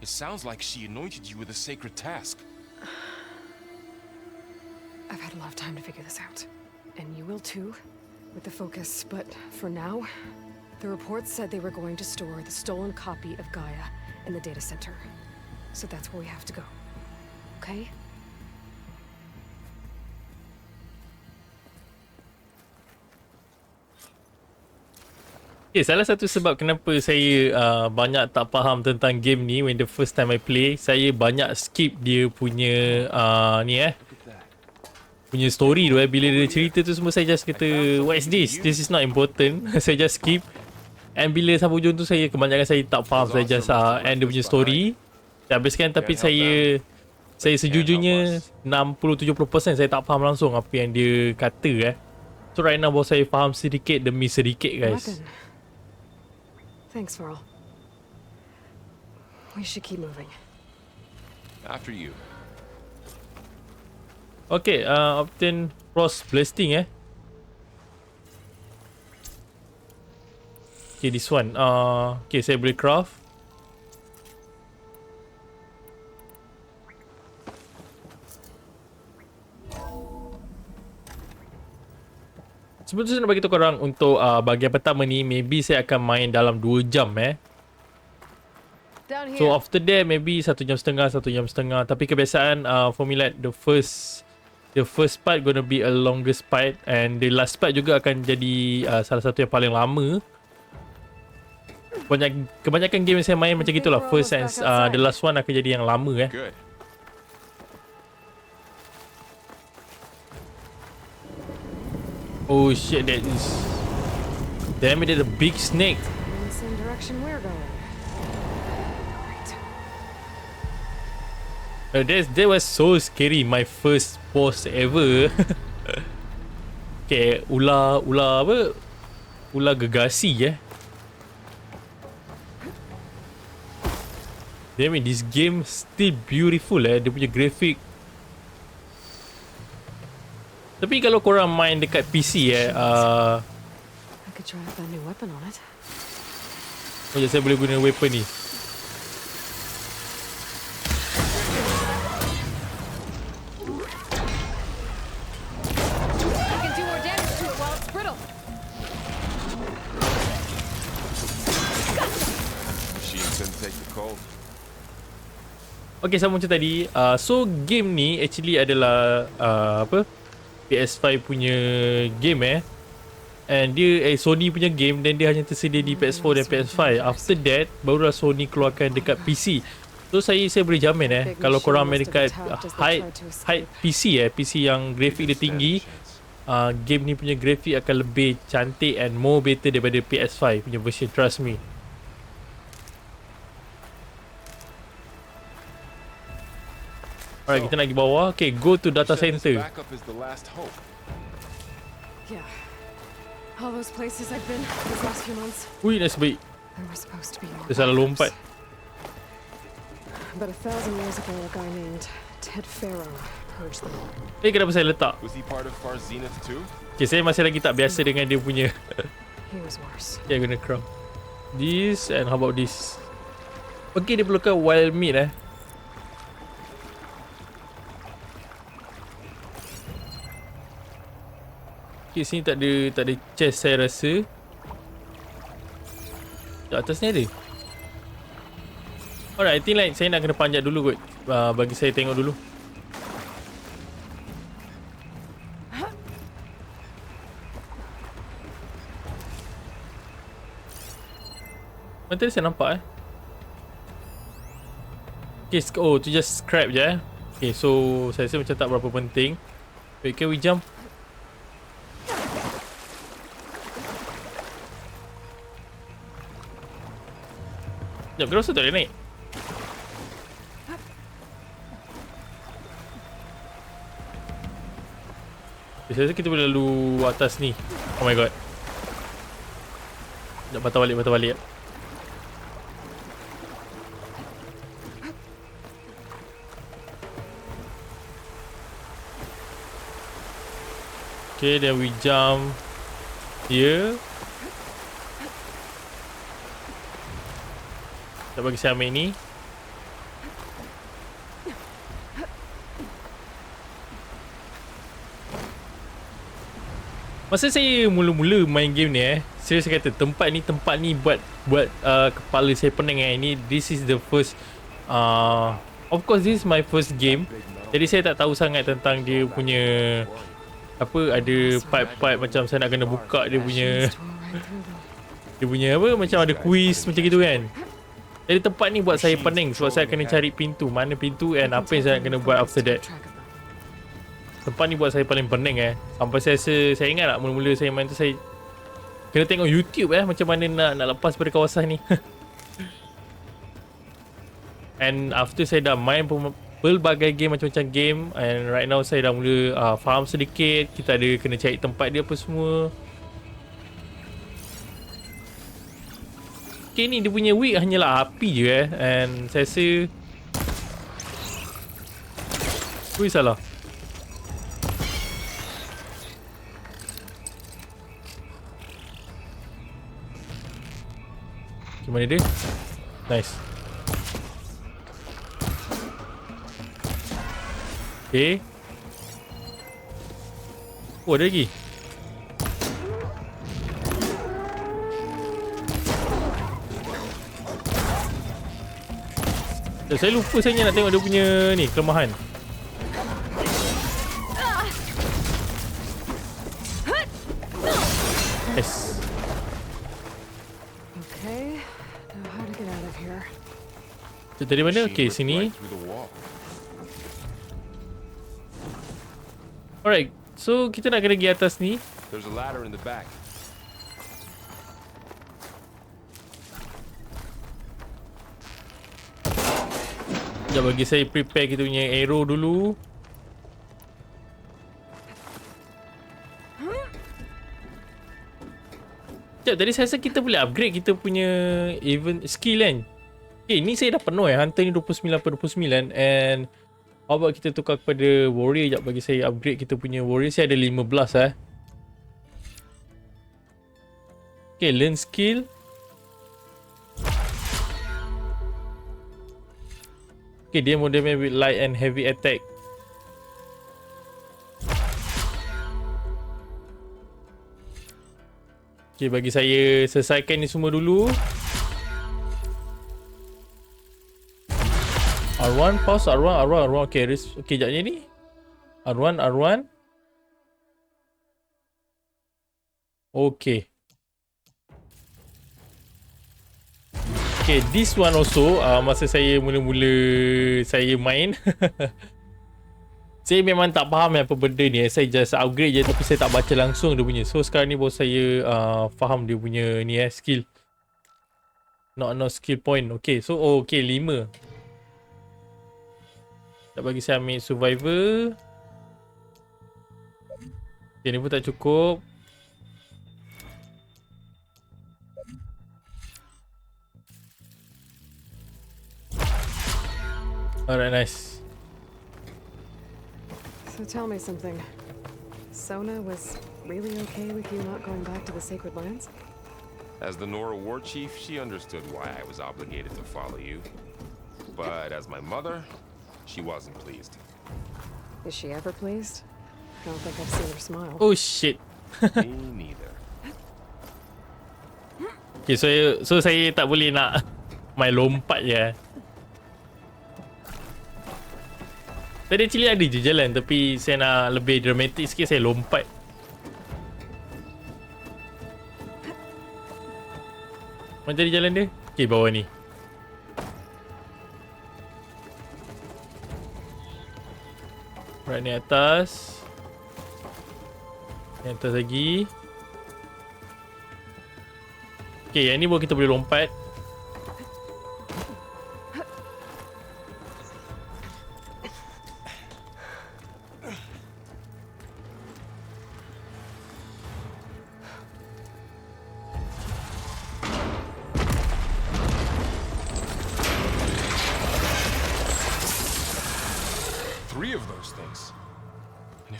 It sounds like she anointed you with a sacred task. I've had a lot of time to figure this out. And you will too, with the focus. But for now, the report said they were going to store the stolen copy of Gaia in the data center. So that's where we have to go. Okay? Okay, salah satu sebab kenapa saya banyak tak faham tentang game ni when the first time I play, saya banyak skip dia punya punya story tu bila dia cerita tu semua saya just kata what is this? This is not important. Saya just skip. And bila sampai hujung tu saya kebanyakan saya tak faham, saya just end dia punya story. Dah habiskan, tapi saya sejujurnya 60-70% saya tak faham langsung apa yang dia kata So right now baru saya faham sedikit demi sedikit guys. Thanks, Varl. We should keep moving. After you. Okay, obtain cross blasting Okay, this one. Okay, saya boleh craft. Sebelum tu saya nak bagi tahu korang untuk bahagian pertama ni, maybe saya akan main dalam 2 jam So after that maybe 1 jam setengah, 1 jam setengah. Tapi kebiasaan for me like the first part gonna be a longest part, and the last part juga akan jadi salah satu yang paling lama. Kebanyakan game yang saya main macam gitulah. First and the last one akan jadi yang lama Good. Oh shit, that is... Damn it, that's a big snake. In the same direction we're going. Great. That was so scary. My first boss ever. Okay, ular apa? Ular gegasi Damn it, this game still beautiful Dia punya grafik. Tapi kalau korang main dekat PC I could try out that new weapon on it. saya boleh guna weapon ni. I can do more damage to it while it's brittle. Machines can take the cold. Okay, sama macam tadi. So game ni actually adalah PS5 punya game and dia Sony punya game, dan dia hanya tersedia di PS4 dan PS5. After that barulah Sony keluarkan dekat PC. So saya boleh jamin kalau korang main dekat high PC PC yang grafik dia tinggi, game ni punya grafik akan lebih cantik and more better daripada PS5 punya version, trust me. Alright, kita nak pergi bawah. Okay, go to data center. Backup is the last hope. Yeah. All those places I've been these last few months. Ui, nasib baik. There were supposed to be more. Dia salah lompat. But 1,000 years ago, a guy named Ted Pharaoh purge them all. Kenapa saya letak? Was he part of Far Zenith too? Okay, saya masih lagi tak biasa dengan dia punya. He was worse. Okay, I'm gonna craft this, and how about this? Okay, dia perlukan wild meat Okay, sini tak ada chest saya rasa. Kat atas ni ada. Alright, I think like saya nak kena panjat dulu kot. Bagi saya tengok dulu. Mana tadi saya nampak Okay, oh tu just scrap je Okay, so saya rasa macam tak berapa penting. Wait, can we jump? Sekejap, kenapa saya tak boleh naik? Okay, saya rasa kita boleh lalu atas ni. Oh my god. Sekejap, patah balik. Okay, then we jump here. Kita bagi saya ambil ni. Masa saya mula-mula main game ni serius kata tempat ni buat kepala saya pening this is the first of course this is my first game. Jadi saya tak tahu sangat tentang dia punya ada part-part macam saya nak kena buka dia punya macam ada quiz macam gitu kan. Jadi tempat ni buat saya pening sebab saya kena cari pintu, mana pintu and apa yang saya nak kena buat after that. Tempat ni buat saya paling pening sampai saya ingat tak mula-mula saya main tu saya kena tengok YouTube macam mana nak lepas pada kawasan ni. And after saya dah main pelbagai game macam-macam game, and right now saya dah mula faham sedikit. Kita ada kena cari tempat dia apa semua. Okay, ni dia punya weak hanyalah api je and saya rasa salah. Okay, mana dia? Nice. Okay. Oh, ada lagi. Saya lupa saya nak tengok dia punya ni kelemahan. Yes. Okay, now how to get out of here? Dari mana? Okay, sini. Alright, so kita nak kena pergi atas ni. There's a ladder in the back. Sekejap bagi saya prepare kita punya arrow dulu. Sekejap, tadi saya rasa kita boleh upgrade kita punya event skill kan. Okay, ni saya dah penuh Hunter ni 29/29 and how about kita tukar kepada warrior. Sekejap bagi saya upgrade kita punya warrior. Saya ada 15 Okay, learn skill. Okay, dia more damage with light and heavy attack. Okay, bagi saya selesaikan ni semua dulu. R1, pause, R1. Okay, okay, sekejap ni. R1. Okay. Okay, this one also masa saya mula-mula saya main saya memang tak faham apa benda ni. Saya just upgrade je tapi saya tak baca langsung dia punya. So sekarang ni baru saya faham dia punya ni skill. Not skill point. Okay, so okay 5. Tak bagi saya ambil survivor. Okay, ni pun tak cukup. Alright, nice. So tell me something. Sona was really okay with you not going back to the Sacred Lands? As the Nora war chief, she understood why I was obligated to follow you. But as my mother, she wasn't pleased. Is she ever pleased? I don't think I've seen her smile. Oh shit. Me neither. Okay, so saya tak boleh nak main lompat je. Tadi actually ada je jalan, tapi saya nak lebih dramatik sikit, saya lompat. Mana tadi jalan dia? Okay, bawah ni. Right, ni atas. Ni atas lagi. Okay, yang ni pun kita boleh lompat.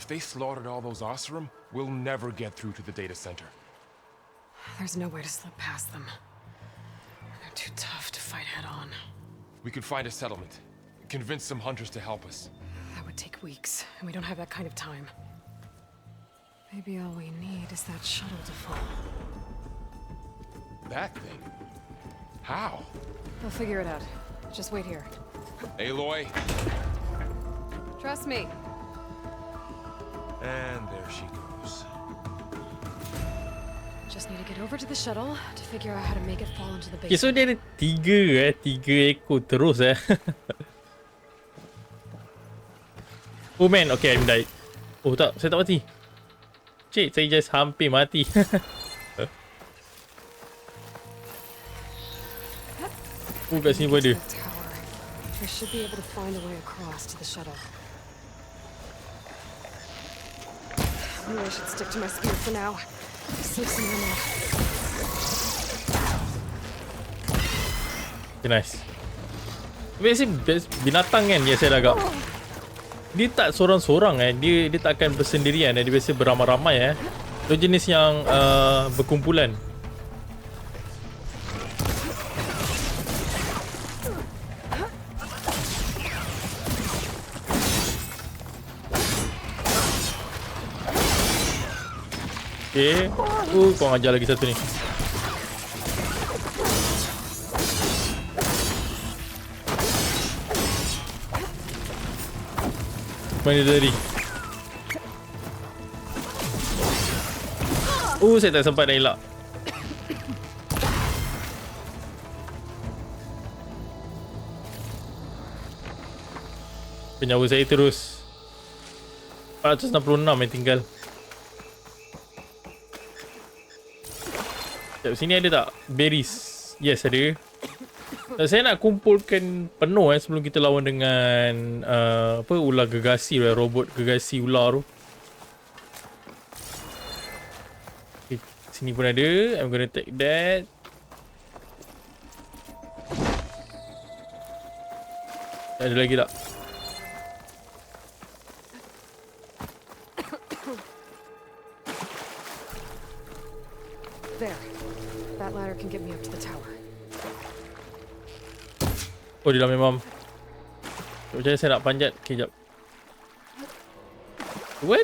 If they slaughtered all those Oseram, we'll never get through to the data center. There's no way to slip past them. They're too tough to fight head on. We could find a settlement. Convince some hunters to help us. That would take weeks, and we don't have that kind of time. Maybe all we need is that shuttle to fall. That thing? How? I'll figure it out. Just wait here. Aloy. Trust me. And there she goes. Just need to get over to the shuttle to figure out how to make it fall into the Okay, so basement. dia ada 3 ekor terus Oh man, okay, I'm died. Oh tak, saya tak mati. Cik, saya just hampir mati. Oh, kat sini pun ada. I should be able to find a way across to the shuttle. Maybe I should stick to my spear for now. Save some ammo. Okay, nice. Biasa binatang kan yang saya agak. Dia tak sorang-sorang dia tak akan bersendirian dia biasa beramai-ramai Itu jenis yang berkumpulan. Okay. Kau ajar lagi satu ni. Mana dia tadi? Saya tak sempat nak elak. Penyawa saya terus 466 yang tinggal. Sekejap, sini ada tak berries? Yes, ada. Saya nak kumpulkan penuh sebelum kita lawan dengan ular gegasi, robot gegasi ular tu. Okay, sini pun ada. I'm gonna take that. Ada lagi tak? There. That ladder can get me up to the tower. Oh, dia dah memang. Macam mana saya nak panjat? Okay, jap. What?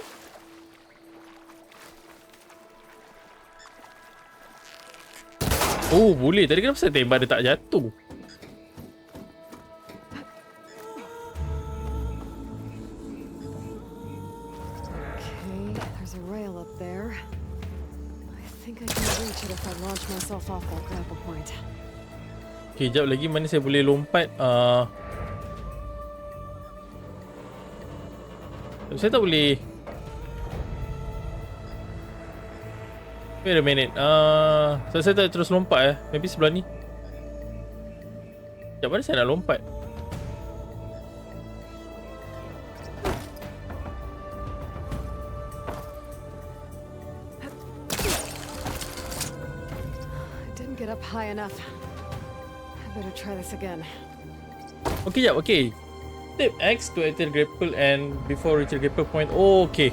Oh, boleh. Tadi kenapa saya tembak dia tak jatuh? Okay, there's a rail up there. I think I can reach it if I launch myself off that grapple point. Okay, jap lagi mana saya boleh lompat. Saya tak boleh. Wait a minute. Saya tak terus lompat maybe sebelah ni. Jap, mana saya nak lompat? I didn't get up high enough. I better try this again. Okay, jap, okay. Tap X to activate grapple and before reach the grapple point. Oh, okay.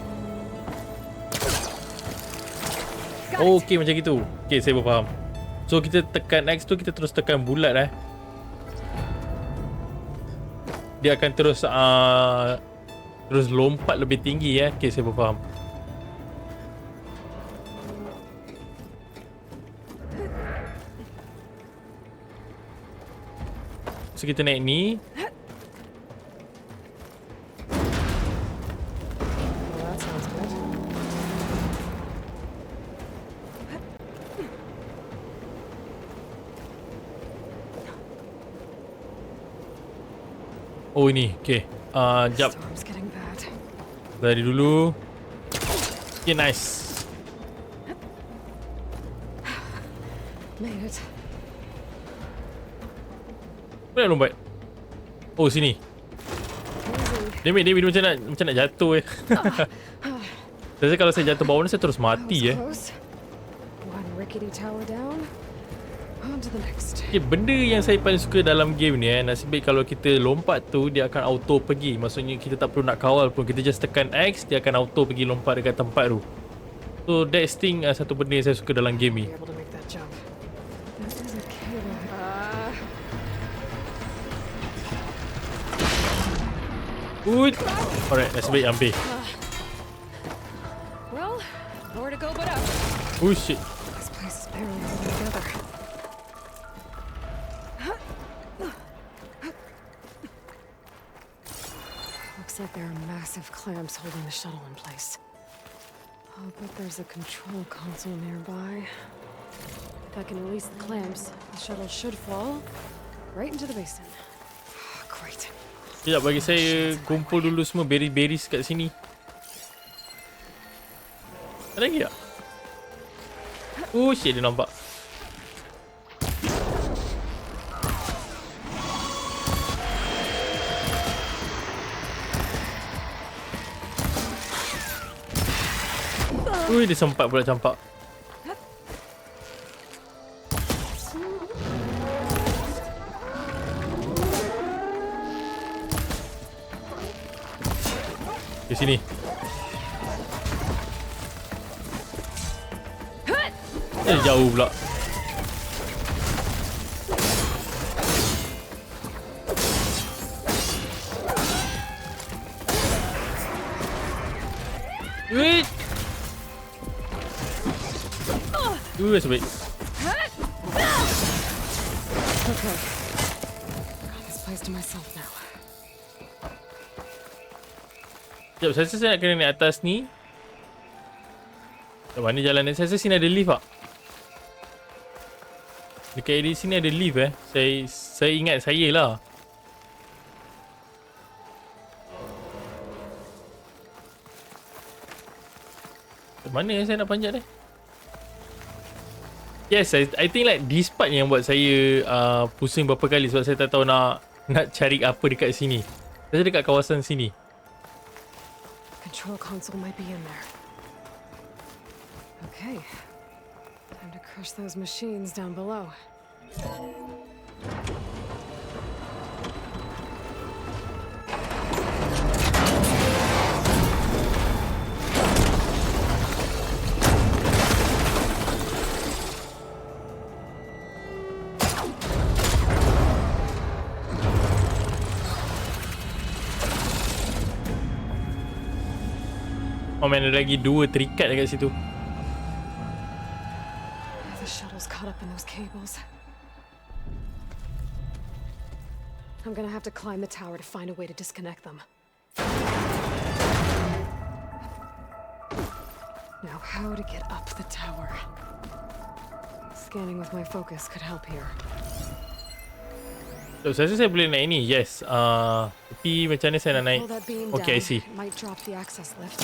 Okay, macam gitu. Okay, saya faham. So kita tekan X tu, kita terus tekan bulat dia akan terus terus lompat lebih tinggi Okay, saya faham. So kita naik ni. Well, that sounds good. Oh ini, okay. Jap. Storm's getting bad. Dari dulu. Okay, nice. Made it. Mana lompat? Oh, sini. Dia macam nak jatuh Saya kalau saya jatuh bawah ni, saya terus mati Close. One rickety tower down. On to the next. Okay, benda yang saya paling suka dalam game ni nasib baik kalau kita lompat tu, dia akan auto pergi. Maksudnya kita tak perlu nak kawal pun. Kita just tekan X, dia akan auto pergi lompat dekat tempat tu. So that's thing, satu benda yang saya suka dalam game ni. Be able to make that jump. This is a cable. Alright, nasib baik hampir. Well, nowhere to go but up. Oh shit. This place is barely holding together. Looks like there are massive clamps holding the shuttle in place. I'll bet there's a control console nearby. If I can release the clamps, the shuttle should fall right into the basin. Great. Sekejap, bagi saya kumpul dulu semua berries-berries kat sini. Ada lagi tak? Oh shit, dia nampak. Ui, dia sempat pula campak. Di sini. Jauh pula. Wait. Sebab. Okay. Got this place to myself now. Sekejap, saya rasa saya nak kena naik atas ni. Kat mana jalan ni? Saya rasa sini ada lift tak? Dekat area sini ada lift Saya ingat saya lah. Kat mana saya nak panjat ni? Yes, I think like this part yang buat saya pusing berapa kali sebab saya tak tahu nak cari apa dekat sini. Saya dekat kawasan sini. Control console might be in there. Okay. Time to crush those machines down below. Oh man, ada lagi 2 terikat dekat situ. The shuttle's caught up in those cables. I'm gonna have to climb the tower to find a way to disconnect them. Now, how to get up the tower? Scanning with my focus could help here. So, saya rasa saya boleh naik ni. Yes. Tapi macam mana saya nak naik? Pull that beam Okay, I down. see. It might drop the access lift.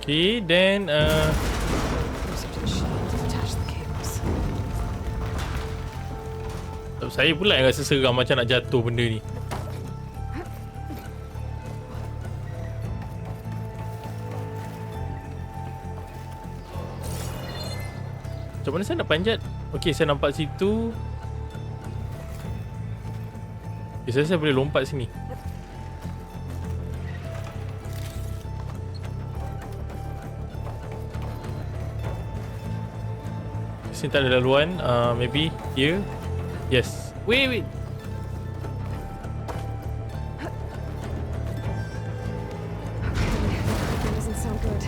Okay, then Closer to the shuttle to detach the cables. saya pula yang rasa seram macam nak jatuh benda ni. Macam mana saya nak panjat? Okay, saya nampak situ. Okay, saya boleh lompat sini. Sini tak ada laluan. Maybe here. Yes. Wait. That doesn't sound good.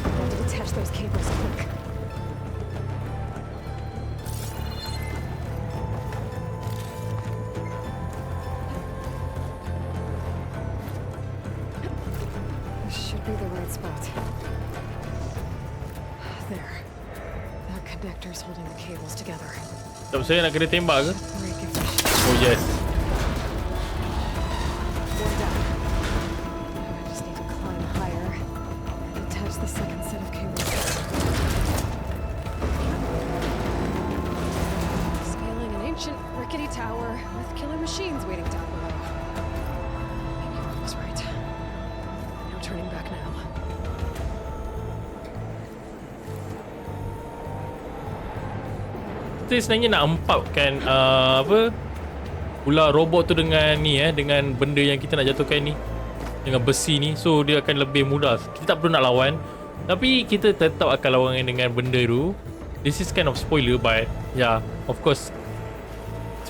I want to detach those cables quick. This should be the right spot. There. That connector's holding the cables together. Tak, saya nak kena tembak ke? Break if we should. Oh yes. One down. I just need to climb higher and attach the second set of cables. Scaling an ancient rickety tower with killer machines waiting down below. I knew I was right. No turning back now. Kita sebenarnya nak empapkan apa, ular robot tu dengan ni dengan benda yang kita nak jatuhkan ni, dengan besi ni. So dia akan lebih mudah. Kita tak perlu nak lawan, tapi kita tetap akan lawan dengan benda tu. This is kind of spoiler, but yeah, of course.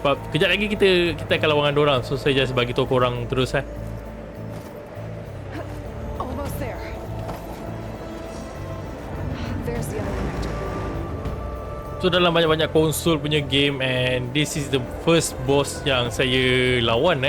Sebab kejap lagi kita akan lawan dengan dorang. So saya just bagi tahu korang terus Almost there. There's the other connector. So dalam banyak-banyak konsol punya game, and this is the first boss yang saya lawan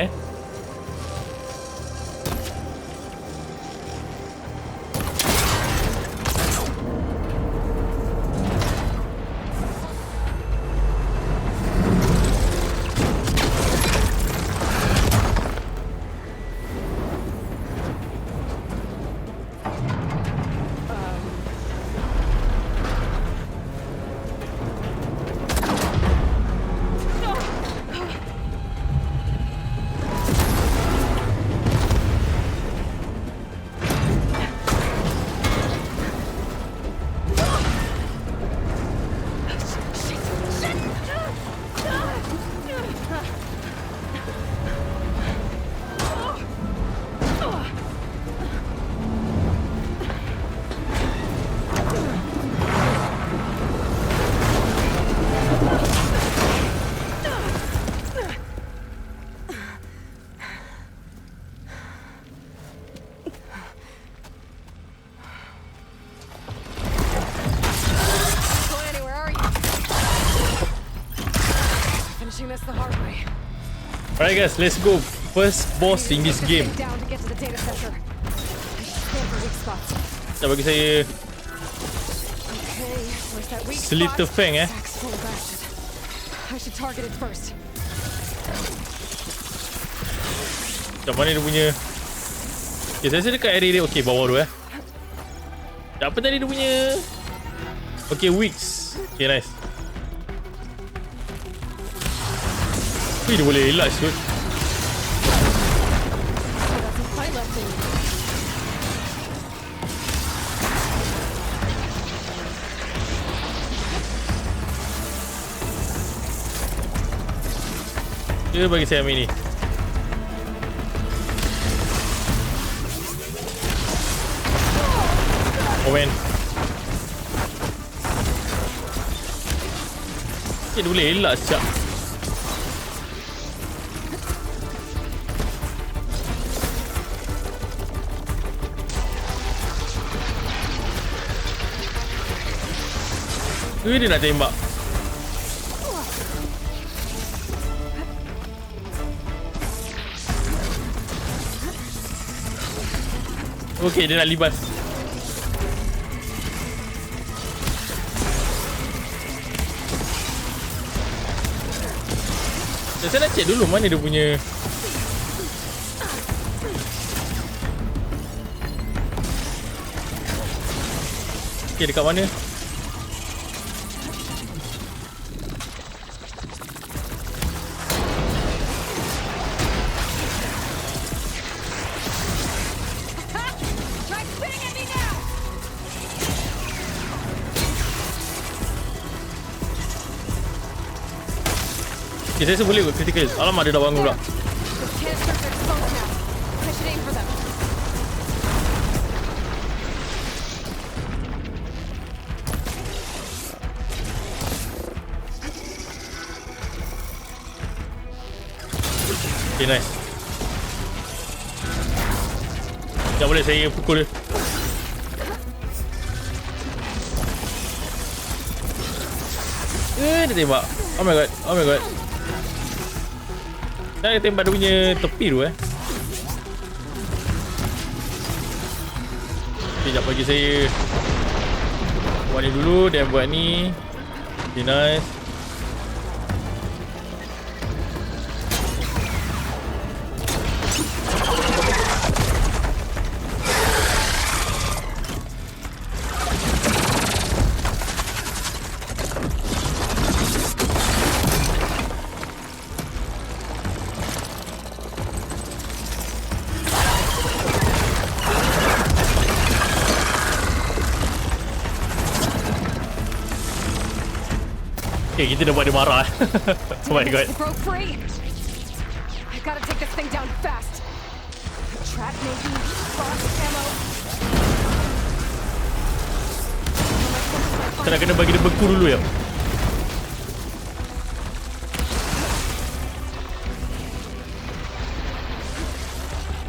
This the hard way. Alright guys, let's go. First boss in this game. Down to get to the data center. I should scan for weak spots. Dah bagi saya Okay, where's that weak Slit the spot? fang Sack's full of acid. I should target it first. Macam mana dia punya. Okay, saya rasa dekat area dia. Okay, bawah tu apa tadi dia punya. Okay, weeks. Okay, nice. Wih, dia boleh elak siut. Oh, that's a fight left in. Dia bagi saya ambil ni. Oh man. Dia boleh elak sekejap. Dia nak tembak. Okey, dia nak libas. Saya nak check dulu mana dia punya. Okey, dekat mana? Okay, saya rasa boleh kot critical. Alamak, dia dah bangun pula. The canisters are close now. I should aim for them. Okay, nice. Tak boleh saya pukul dia. Dia tembak. Oh my god. Oh my god. Dia tembak dia punya tepi tu Sekejap bagi saya buat ni dulu. Dan buat ni. Okay, nice. Okay, kita dah buat dia marah. Oh my god. It broke free. I gotta take this thing down fast. Trap maybe. Frost ammo. Kita nak kena bagi dia beku dulu ya.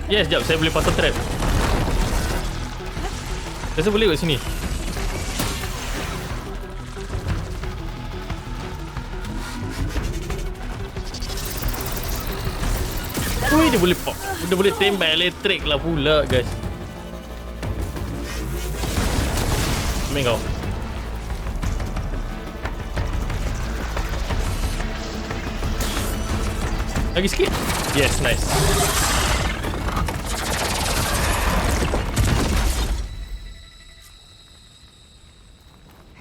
Yes, sekejap. Saya boleh pasang trap. Rasa boleh kat sini. Ui, dia boleh pop. Dia boleh tembak elektrik lah pula, guys. Ambil kau. Lagi sikit. Yes, nice.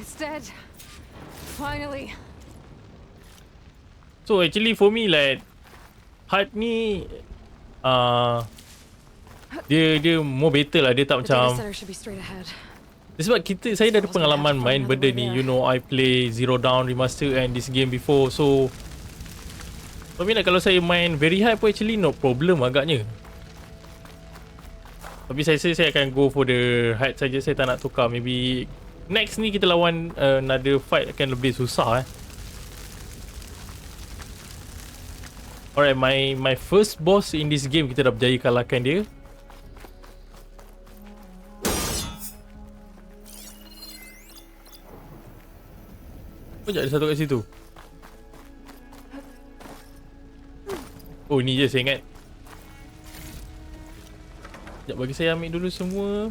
It's dead. Finally. So actually for me like hard ni dia more better lah. Dia tak The data macam center should be straight ahead. sebab saya dah ada pengalaman main benda ni. You know, I play Zero Dawn Remaster and this game before. So I mean like, kalau saya main very hard pun actually no problem agaknya. Tapi saya akan go for the hard saja. Saya tak nak tukar. Maybe next ni kita lawan another fight akan lebih susah Alright, my first boss in this game kita dah berjaya kalahkan dia. Oh, ada satu kat situ. Oh, ni je saya ingat. Sekejap, bagi saya ambil dulu semua.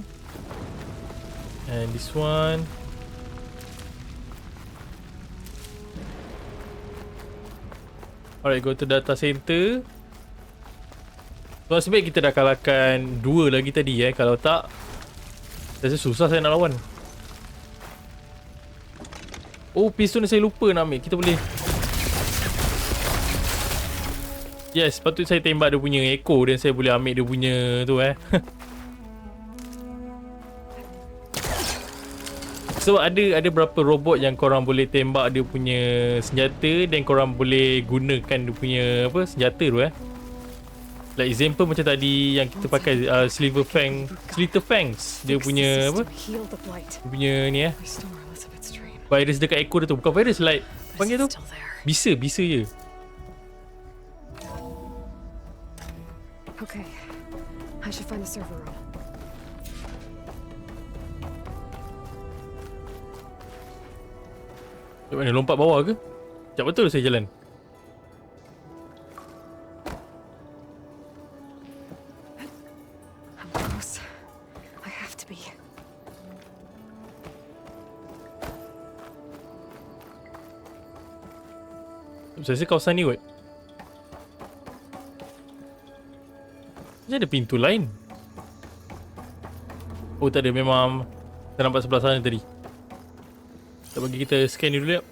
And this one. Alright, go to data center. So sebenarnya kita dah kalahkan 2 lagi tadi Kalau tak, rasa susah saya nak lawan. Oh, pistol ni saya lupa nak ambil. Kita boleh. Yes, patut saya tembak dia punya echo dan saya boleh ambil dia punya tu So ada berapa robot yang korang boleh tembak dia punya senjata dan korang boleh gunakan dia punya senjata tu Like example macam tadi yang kita pakai Slither Fangs. Dia punya Dia punya ni virus dekat ekor dia tu. Bukan virus, like panggil tu bisa je. Okay. I should find the server room. Macam mana, lompat bawah ke? Sekejap, betul saya jalan. I'm close. I have to be. Saya rasa kawasan ni kot. Macam ada pintu lain. Oh, tak ada. Memang saya nampak sebelah sana tadi. Tak bagi kita scan ni dulu ya.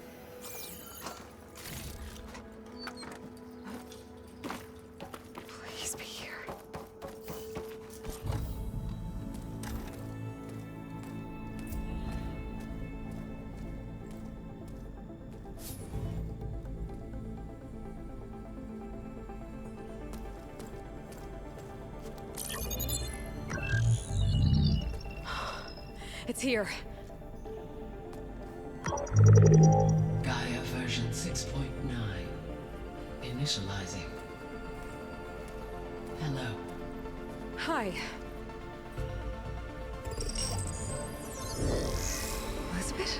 Please be here. It's here. GAIA version 6.9. Initializing. Hello. Hi. Elizabeth?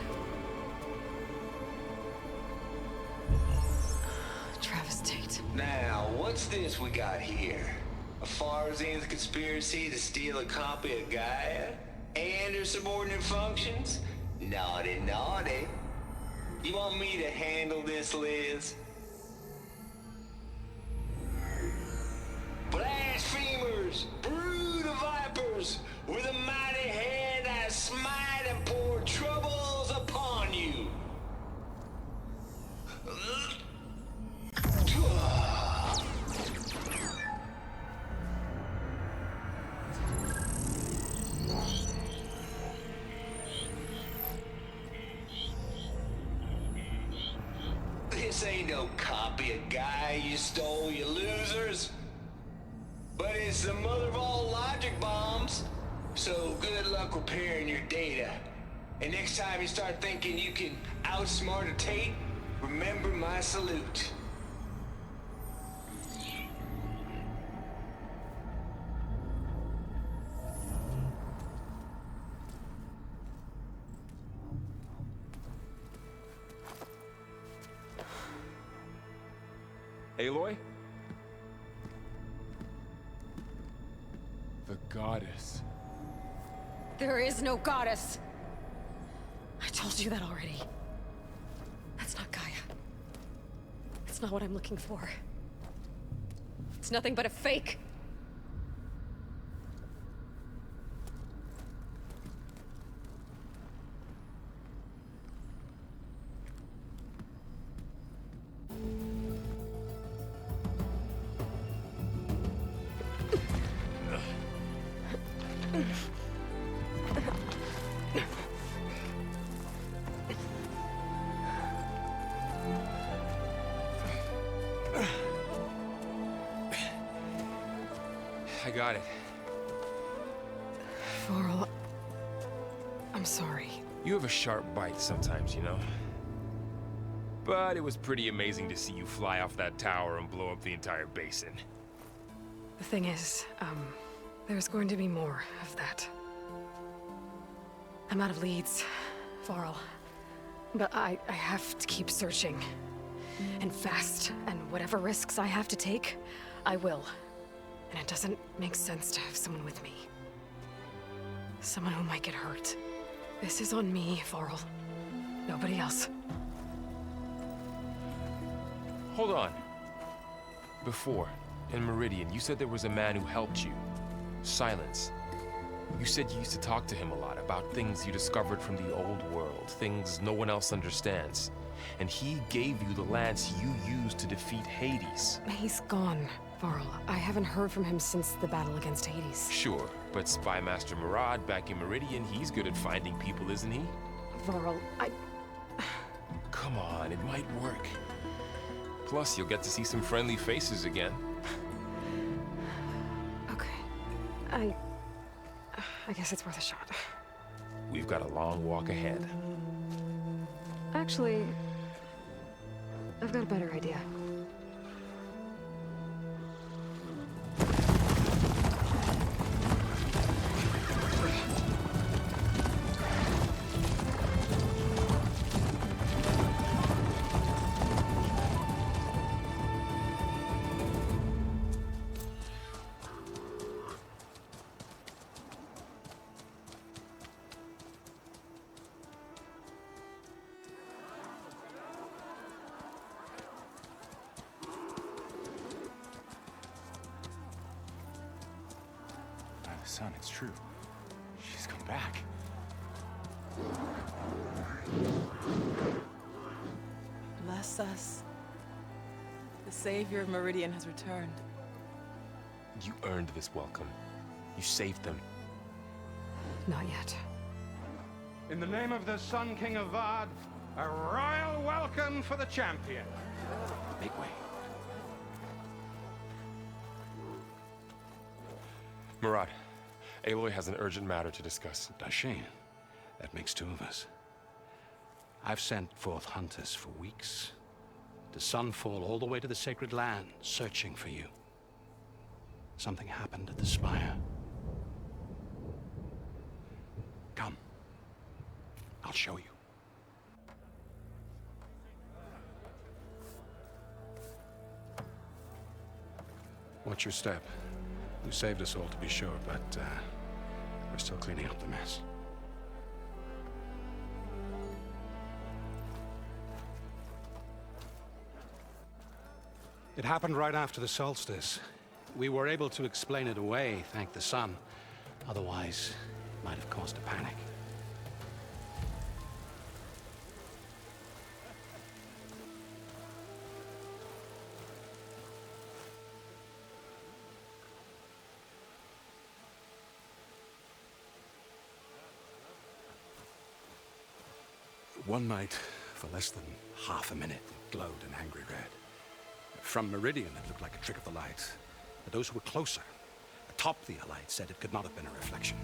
Travis Tate. Now, what's this we got here? A Farzian's conspiracy to steal a copy of GAIA? And her subordinate functions? Naughty, naughty. You want me to handle this, Liz? Blasphemers! Brood of vipers! With a mighty hand I smite and pour troubles upon you! This ain't no copy of GAIA you stole, you losers! But it's the mother of all logic bombs. So good luck repairing your data. And next time you start thinking you can outsmart a Tate, remember my salute. Aloy? The goddess. There is no goddess. I told you that already. That's not Gaia. It's not what I'm looking for. It's nothing but a fake. I got it. Varl, I'm sorry. You have a sharp bite sometimes, you know? But it was pretty amazing to see you fly off that tower and blow up the entire basin. The thing is, there's going to be more of that. I'm out of leads, Varl. But I have to keep searching. And fast, and whatever risks I have to take, I will. And it doesn't make sense to have someone with me. Someone who might get hurt. This is on me, Varl. Nobody else. Hold on. Before, in Meridian, you said there was a man who helped you. Silence. You said you used to talk to him a lot about things you discovered from the old world, things no one else understands. And he gave you the lance you used to defeat Hades. He's gone, Varl. I haven't heard from him since the battle against Hades. Sure, but Spy Master Murad back in Meridian, he's good at finding people, isn't he? Varl, Come on, it might work. Plus, you'll get to see some friendly faces again. Okay. I guess it's worth a shot. We've got a long walk ahead. Actually, I've got a better idea. Son, it's true. She's come back. Bless us. The savior of Meridian has returned. You earned this welcome. You saved them. Not yet. In the name of the Sun King of Vard, a royal welcome for the champion. Make way. Murad, Aloy has an urgent matter to discuss. Dashane, That makes two of us. I've sent forth hunters for weeks, to sunfall all the way to the sacred land, searching for you. Something happened at the spire. Come. I'll show you. Watch your step. You saved us all, to be sure, but we're still cleaning up the mess. It happened right after the solstice. We were able to explain it away, thank the sun. Otherwise, it might have caused a panic. One night, for less than half a minute, it glowed an angry red. From Meridian, it looked like a trick of the light. But those who were closer, atop the light, said it could not have been a reflection.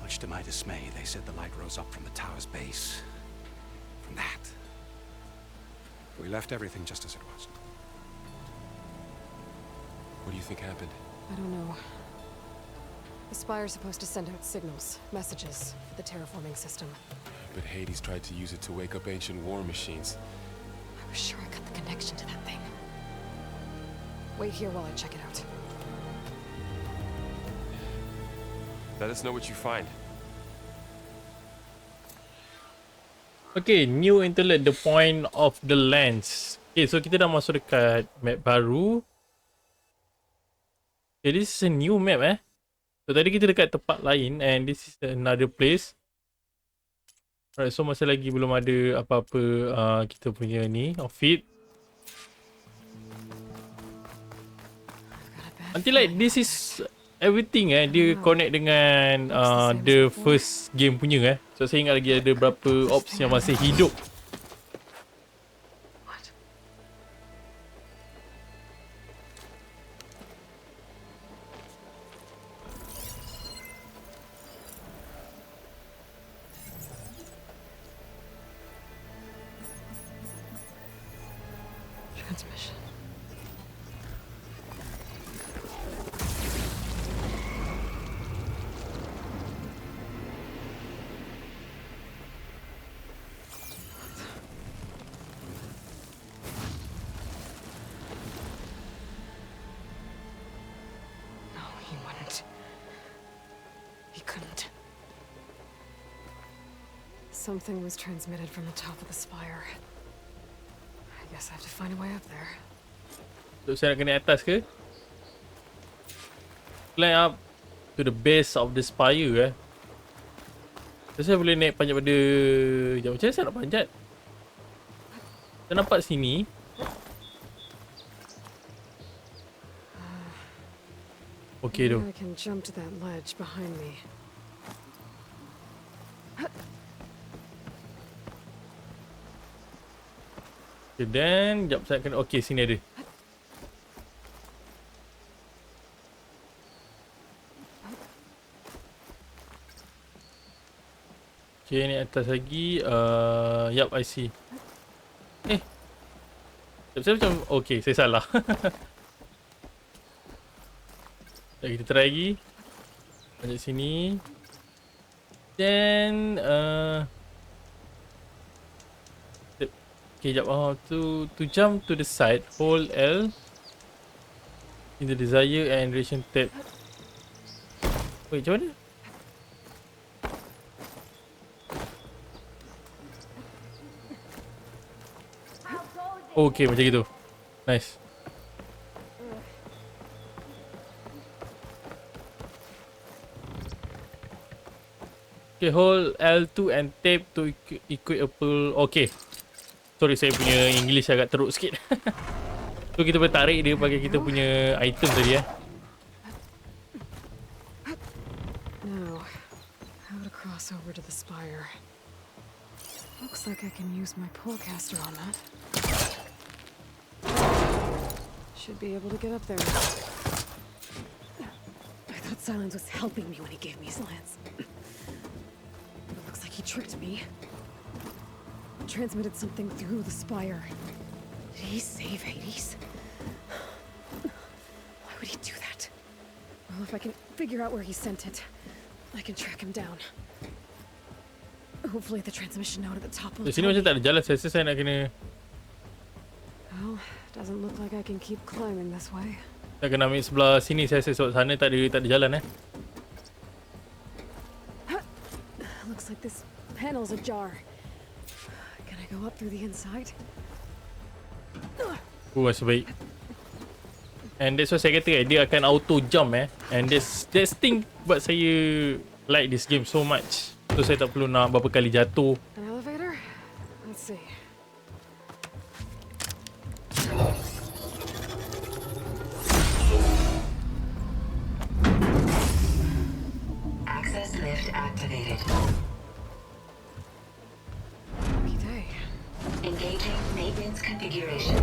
Much to my dismay, they said the light rose up from the tower's base. From that. We left everything just as it was. What do you think happened? I don't know. The spire's supposed to send out signals, messages for the terraforming system. But Hades tried to use it to wake up ancient war machines. I was sure I got the connection to that thing. Wait here while I check it out. Let us know what you find. Okay, new interlude, the point of the lens. Okay, so kita dah masuk dekat map baru. Okay, this is a new map So tadi kita dekat tempat lain and this is another place. Alright, so masih lagi belum ada apa-apa kita punya ni, outfit. Until like this is everything dia connect dengan the first game punya So saya ingat lagi ada berapa ops yang masih hidup. Transmission. No, he wouldn't. He couldn't. Something was transmitted from the top of the spire. I guess I have to find a way up there. So saya nak kena atas ke? Climb up to the base of the spire So saya boleh naik panjat pada... Sekejap, macam mana saya nak panjat? Saya nampak sini. Okay tu. I can jump to that ledge behind me. Okay, then sekejap saya kena... Okay, sini ada. Okay, ni atas lagi. Yup, I see. Saya macam... Okay, saya salah. Kita try lagi. Panjat sini. Then... Okay, jap. To jump to the side, hold L in the desire and duration tab. Wait, macam mana? Okay, macam gitu. Nice. Okay, hold L2 and tab to equipable. Okay. Sorry, saya punya English agak teruk sikit. So kita boleh tarik dia pakai kita punya item tadi Now, how to cross over to the spire. Looks like I can use my pullcaster on that. Should be able to get up there now. I thought Silence was helping me when he gave me slants. But it looks like he tricked me. Transmitted something through the spire. Did he save Hades? Why would he do that? Well, if I can figure out where he sent it, I can track him down. Hopefully the transmission node at the top will Di sini macam tak ada jalan. Saya nak kena Well, doesn't look like I can keep climbing this way. nak kena ambil sebelah sini. Saya sebab sana tak ada jalan Looks like this panel's ajar. Can I go up through the inside? Masih baik. And that's why saya kata dia akan auto jump and that's thing buat saya like this game so much. So saya tak perlu nak berapa kali jatuh. An elevator? Let's see. Access lift activated. Lucky day. Engaging maintenance configuration.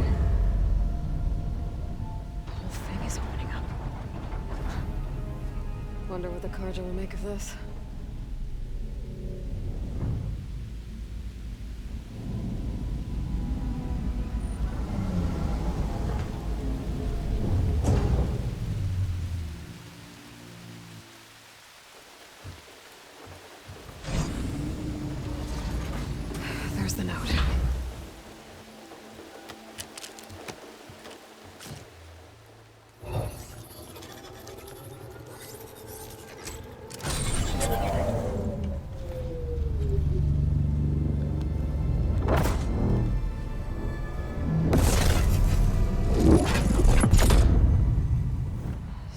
The whole thing is opening up. Wonder what the Carja will make of this. There's the note.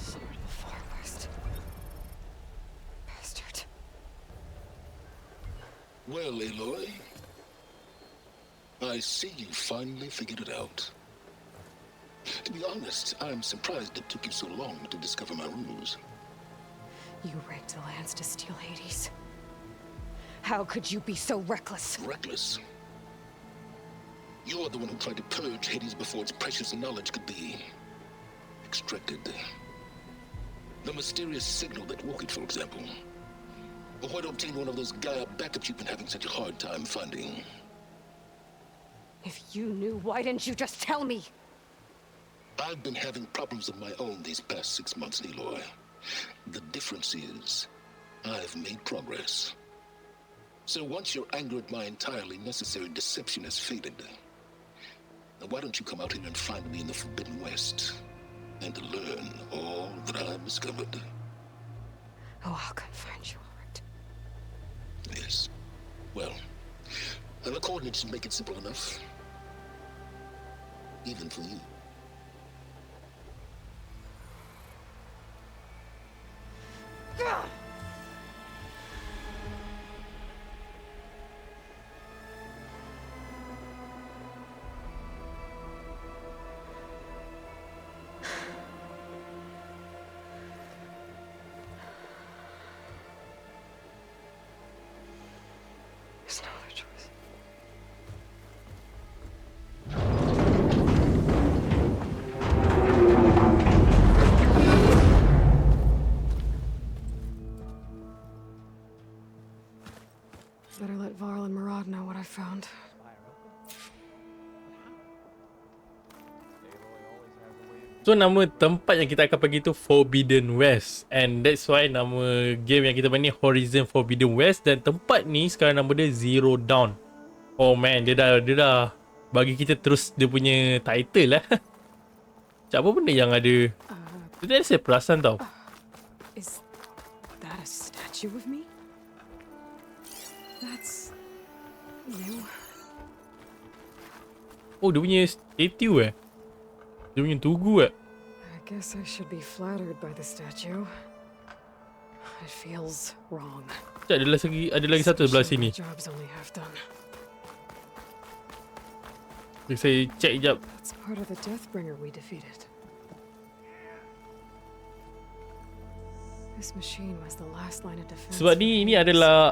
Somewhere to the far west. Bastard. Well, Aloy, I see you finally figured it out. To be honest, I'm surprised it took you so long to discover my ruse. You rigged the lands to steal Hades. How could you be so reckless? Reckless? You're the one who tried to purge Hades before its precious knowledge could be extracted. The mysterious signal that woke it, for example. Or why to obtain one of those GAIA backups you've been having such a hard time finding. If you knew, why didn't you just tell me? I've been having problems of my own these past 6 months, Aloy. The difference is, I've made progress. So once your anger at my entirely necessary deception has faded, now why don't you come out here and find me in the Forbidden West, and learn all that I've discovered? Oh, I'll come find you, all right. Yes. Well, the coordinates should make it simple enough. Even for you. There's no other choice. Better let Varl and Murad know what I found. So nama tempat yang kita akan pergi tu Forbidden West, and that's why nama game yang kita main ni Horizon Forbidden West, dan tempat ni sekarang nama dia Zero Dawn. Oh man, dia dah bagi kita terus dia punya title lah. Macam apa benda yang ada. Dia saya perasan tau. Is that a statue of me? That's you. Oh, dia punya statue Dia punya tugu I guess I should be flattered by the statue. It feels wrong. Sekejap, ada lagi satu sebelah sini. Job's only half done. Saya check sekejap. That's part of the Deathbringer we defeated. This machine was the last line of defense. Sebab ni adalah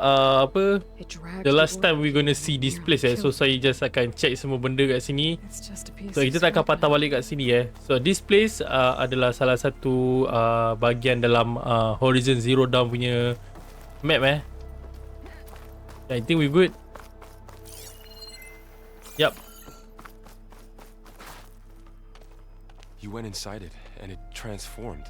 the last time we gonna see this place So saya just akan check semua benda kat sini. So kita tak akan patah balik kat sini So this place adalah salah satu bahagian dalam Horizon Zero Dawn punya map I think we're good. Yep. You went inside it, and it transformed,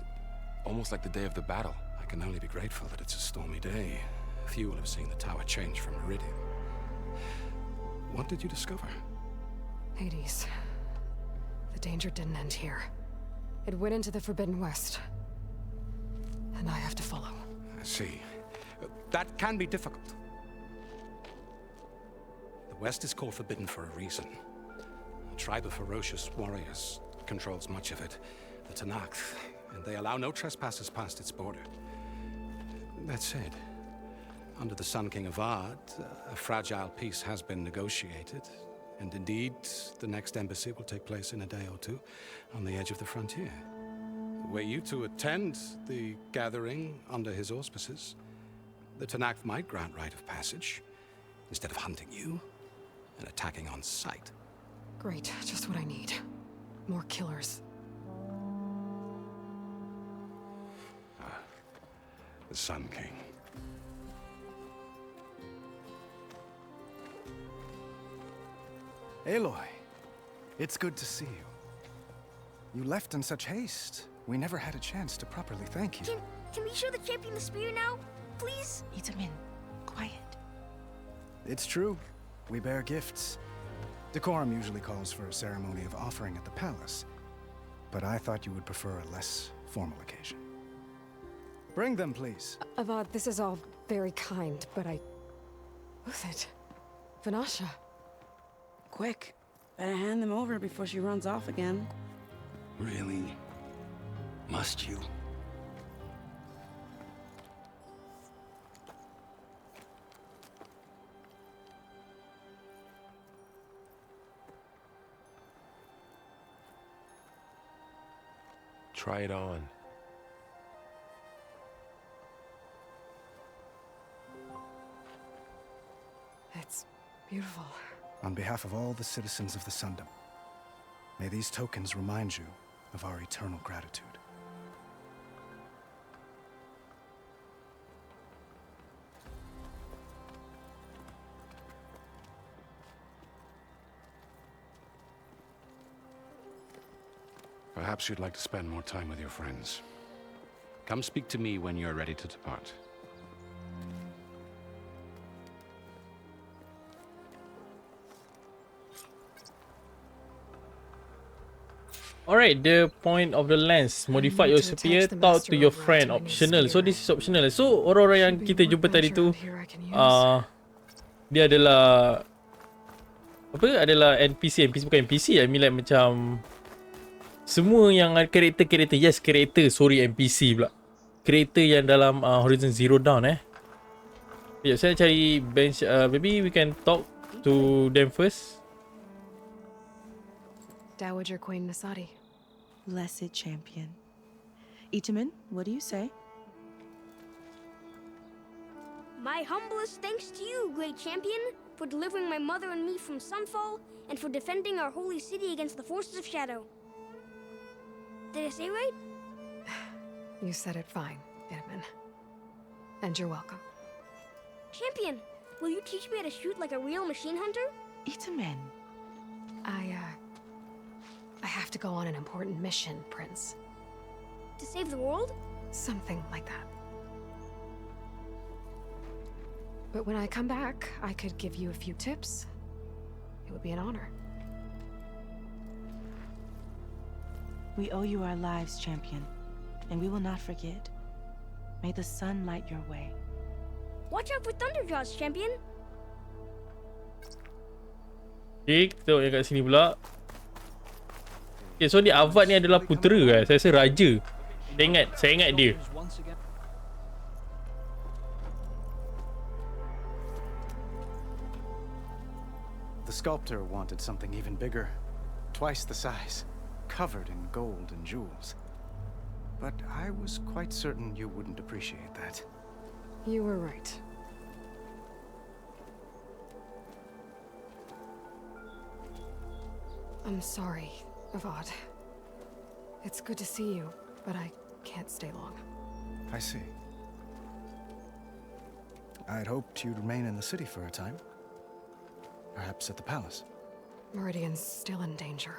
almost like the day of the battle. I can only be grateful that it's a stormy day. Few will have seen the tower change from Meridian. What did you discover? Hades. The danger didn't end here. It went into the Forbidden West. And I have to follow. I see. That can be difficult. The West is called Forbidden for a reason. A tribe of ferocious warriors controls much of it, the Tanakh, and they allow no trespassers past its border. That said, under the Sun King Avad, a fragile peace has been negotiated, and indeed, the next embassy will take place in a day or two on the edge of the frontier. Were you to attend the gathering under his auspices, the Tanakh might grant right of passage, instead of hunting you and attacking on sight. Great, just what I need. More killers. The Sun King. Aloy, it's good to see you. You left in such haste. We never had a chance to properly thank you. Can we show the champion the spear now? Please? Itamin, quiet. It's true. We bear gifts. Decorum usually calls for a ceremony of offering at the palace, but I thought you would prefer a less formal occasion. Bring them, please. Avad, this is all very kind, but Who's it? Vanasha. Quick. Better hand them over before she runs off again. Really? Must you? Try it on. It's beautiful. On behalf of all the citizens of the Sundom, may these tokens remind you of our eternal gratitude. Perhaps you'd like to spend more time with your friends. Come speak to me when you're ready to depart. Alright, the point of the lens. Modify your spear, talk to your friend. Optional. So this is optional. So orang-orang yang kita jumpa tadi tu, dia adalah adalah NPC bukan NPC. I mean like macam semua yang karakter. Yes, karakter. Sorry, NPC pula. Karakter yang dalam Horizon Zero Dawn Sekejap, saya nak cari bench. Maybe we can talk to them first. Dowager Queen Nasadi. Blessed champion. Itamin, what do you say? My humblest thanks to you, great champion, for delivering my mother and me from Sunfall, and for defending our holy city against the forces of Shadow. Did I say right? You said it fine, Edmund. And you're welcome. Champion, will you teach me how to shoot like a real machine hunter? Itamin. I have to go on an important mission, Prince. To save the world? Something like that. But when I come back, I could give you a few tips. It would be an honor. We owe you our lives, champion, and we will not forget. May the sun light your way. Watch out for Thunderjaws, champion. Okay, kita tengok yang kat sini pula. Okay, so ni Avad ni adalah putera Saya rasa raja. Saya ingat dia. The sculptor wanted something even bigger, twice the size, covered in gold and jewels. But I was quite certain you wouldn't appreciate that. You were right. I'm sorry, Avad. It's good to see you, but I can't stay long. I see. I'd hoped you'd remain in the city for a time. Perhaps at the palace. Meridian's still in danger.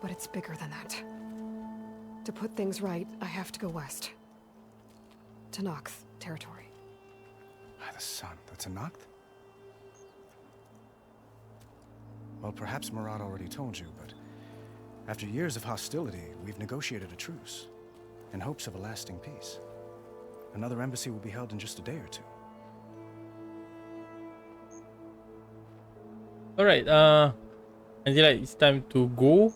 But it's bigger than that. To put things right, I have to go west. To Nox territory. By the sun, that's a Noct? Well, perhaps Murad already told you, but after years of hostility, we've negotiated a truce in hopes of a lasting peace. Another embassy will be held in just a day or two. Alright, nanti lah it's time to go.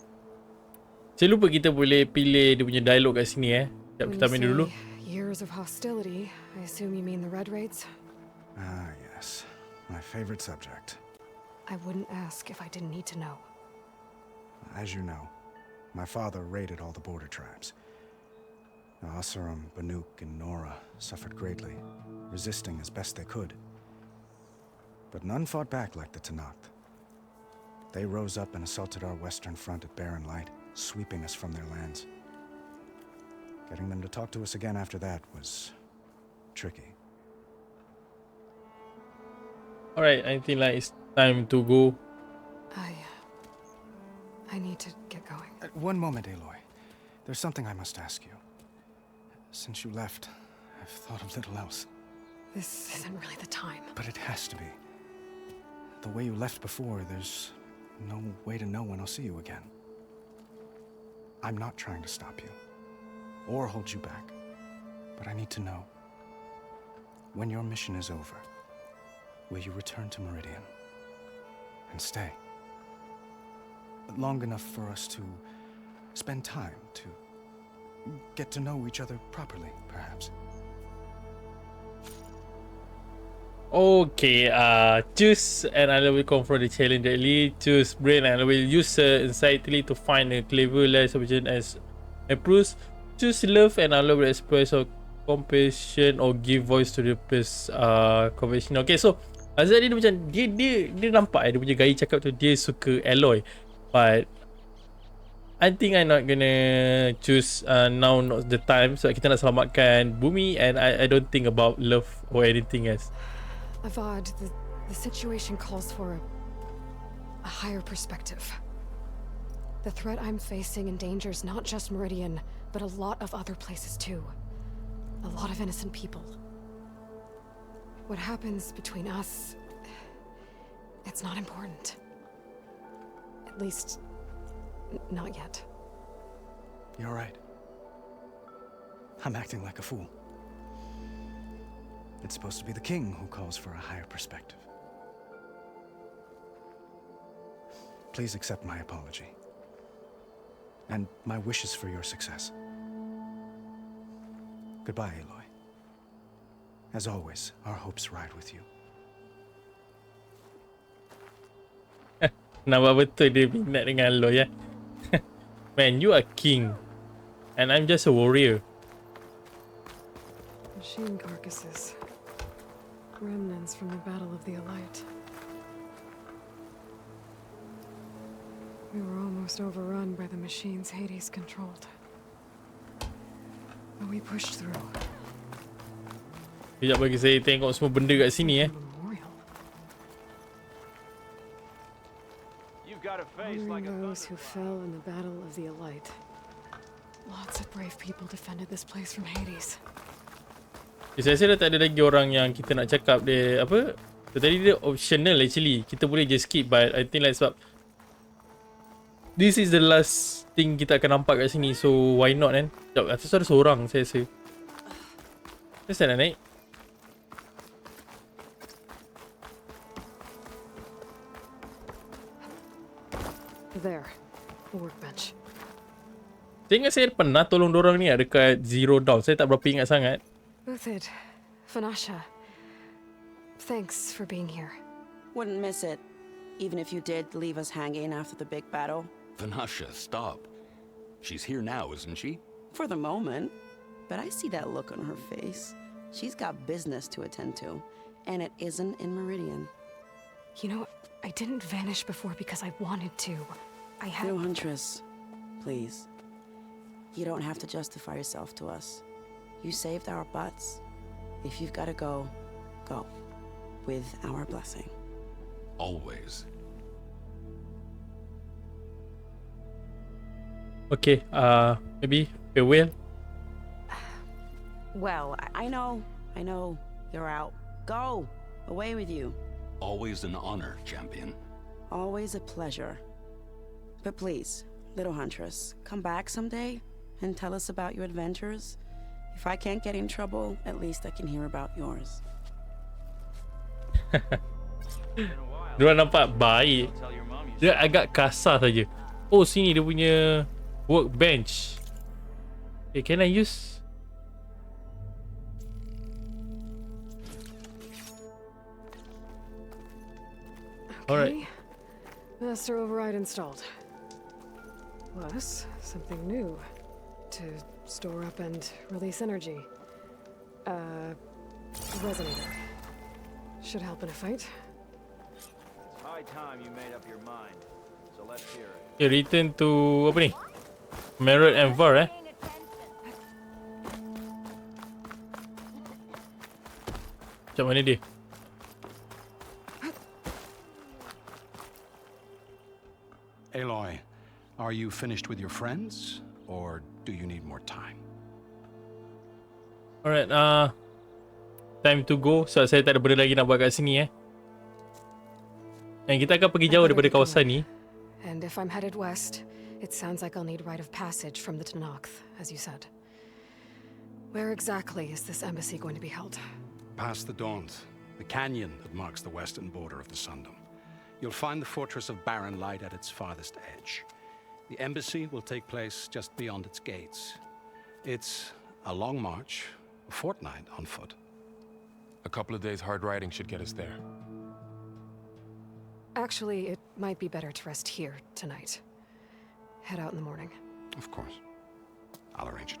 Saya lupa kita boleh pilih dia punya dialog kat sini Sekejap kita ambil dulu. Years of hostility, I assume you mean the Red Raids? Ah, yes. My favorite subject. I wouldn't ask if I didn't need to know. As you know, my father raided all the border tribes. Asurum, Banuk, and Nora suffered greatly, resisting as best they could. But none fought back like the Tenakth. They rose up and assaulted our western front at Barren Light, sweeping us from their lands. Getting them to talk to us again after that was tricky. Alright, I think like it's time to go. I need to get going. One moment, Aloy. There's something I must ask you. Since you left, I've thought of little else. This isn't really the time. But it has to be. The way you left before, there's no way to know when I'll see you again. I'm not trying to stop you, or hold you back, but I need to know. When your mission is over, will you return to Meridian and stay? Long enough for us to spend time, to get to know each other properly, perhaps. Okay, choose and I will confront the challenge directly. Choose brain and I will use insightly to find a clever less option as approach. Choose love and I will express of compassion or give voice to the best convention. Okay, so Azad dia macam dia nampak dia punya GAIA cakap tu dia suka Aloy, but I think I'm not gonna choose now, not the time. So kita nak selamatkan bumi and I don't think about love or anything else. Avad, the situation calls for a higher perspective. The threat I'm facing endangers not just Meridian, but a lot of other places too. A lot of innocent people. What happens between us, it's not important. At least, not yet. You're right. I'm acting like a fool. It's supposed to be the king who calls for a higher perspective. Please accept my apology. And my wishes for your success. Goodbye, Aloy. As always, our hopes ride with you. Nampak betul dia minat dengan Aloy Man, you are king. And I'm just a warrior. Machine carcasses. Remnants from the Battle of the Elite. We were almost overrun by the machines Hades controlled. But we pushed through. Sekejap bagi saya tengok semua benda kat sini Honoring those who fell in the Battle of the Elite. Lots of brave people defended this place from Hades. Saya rasa dah tak ada lagi orang yang kita nak cakap dia apa. Tadi dia optional actually. Kita boleh just skip, but I think like sebab this is the last thing kita akan nampak kat sini, so why not kan? Sekejap, atas tu ada seorang saya rasa. Saya nak naik. There, the workbench. Saya ingat saya pernah tolong dorang ni dekat Zero Dawn. Saya tak berapa ingat sangat. Uthid, Vanasha, thanks for being here. Wouldn't miss it, even if you did leave us hanging after the big battle. Vanasha, stop. She's here now, isn't she? For the moment. But I see that look on her face. She's got business to attend to, and it isn't in Meridian. You know, I didn't vanish before because I wanted to. I had... No, Huntress. Please. You don't have to justify yourself to us. You saved our butts. If you've got to go, go. With our blessing. Always. Okay, maybe farewell. Well, I know you're out. Go! Away with you. Always an honor, champion. Always a pleasure. But please, little huntress, come back someday and tell us about your adventures. If I can't get in trouble, at least I can hear about yours. Diorang nampak baik. Dia agak kasar saja. Oh, sini dia punya workbench. Okay, can I use? Okay. Master override installed. Plus, something new. To store up and release energy. Resonator. Should help in a fight. It's high time you made up your mind. So let's hear it. Okay, return to apa ni? Merit and Var Macam mana dia? Aloy, are you finished with your friends, or do you need more time? Alright, time to go. So saya tak ada benda lagi nak buat kat sini Dan kita akan pergi jauh daripada kawasan ni. And if I'm headed west, it sounds like I'll need rite of passage from the Tenakth, as you said. Where exactly is this embassy going to be held? Past the Daunt, the canyon that marks the western border of the Sundom. You'll find the fortress of Baron light at its farthest edge. The embassy will take place just beyond its gates. It's a long march, a fortnight on foot. A couple of days hard riding should get us there. Actually, it might be better to rest here tonight. Head out in the morning. Of course. I'll arrange it.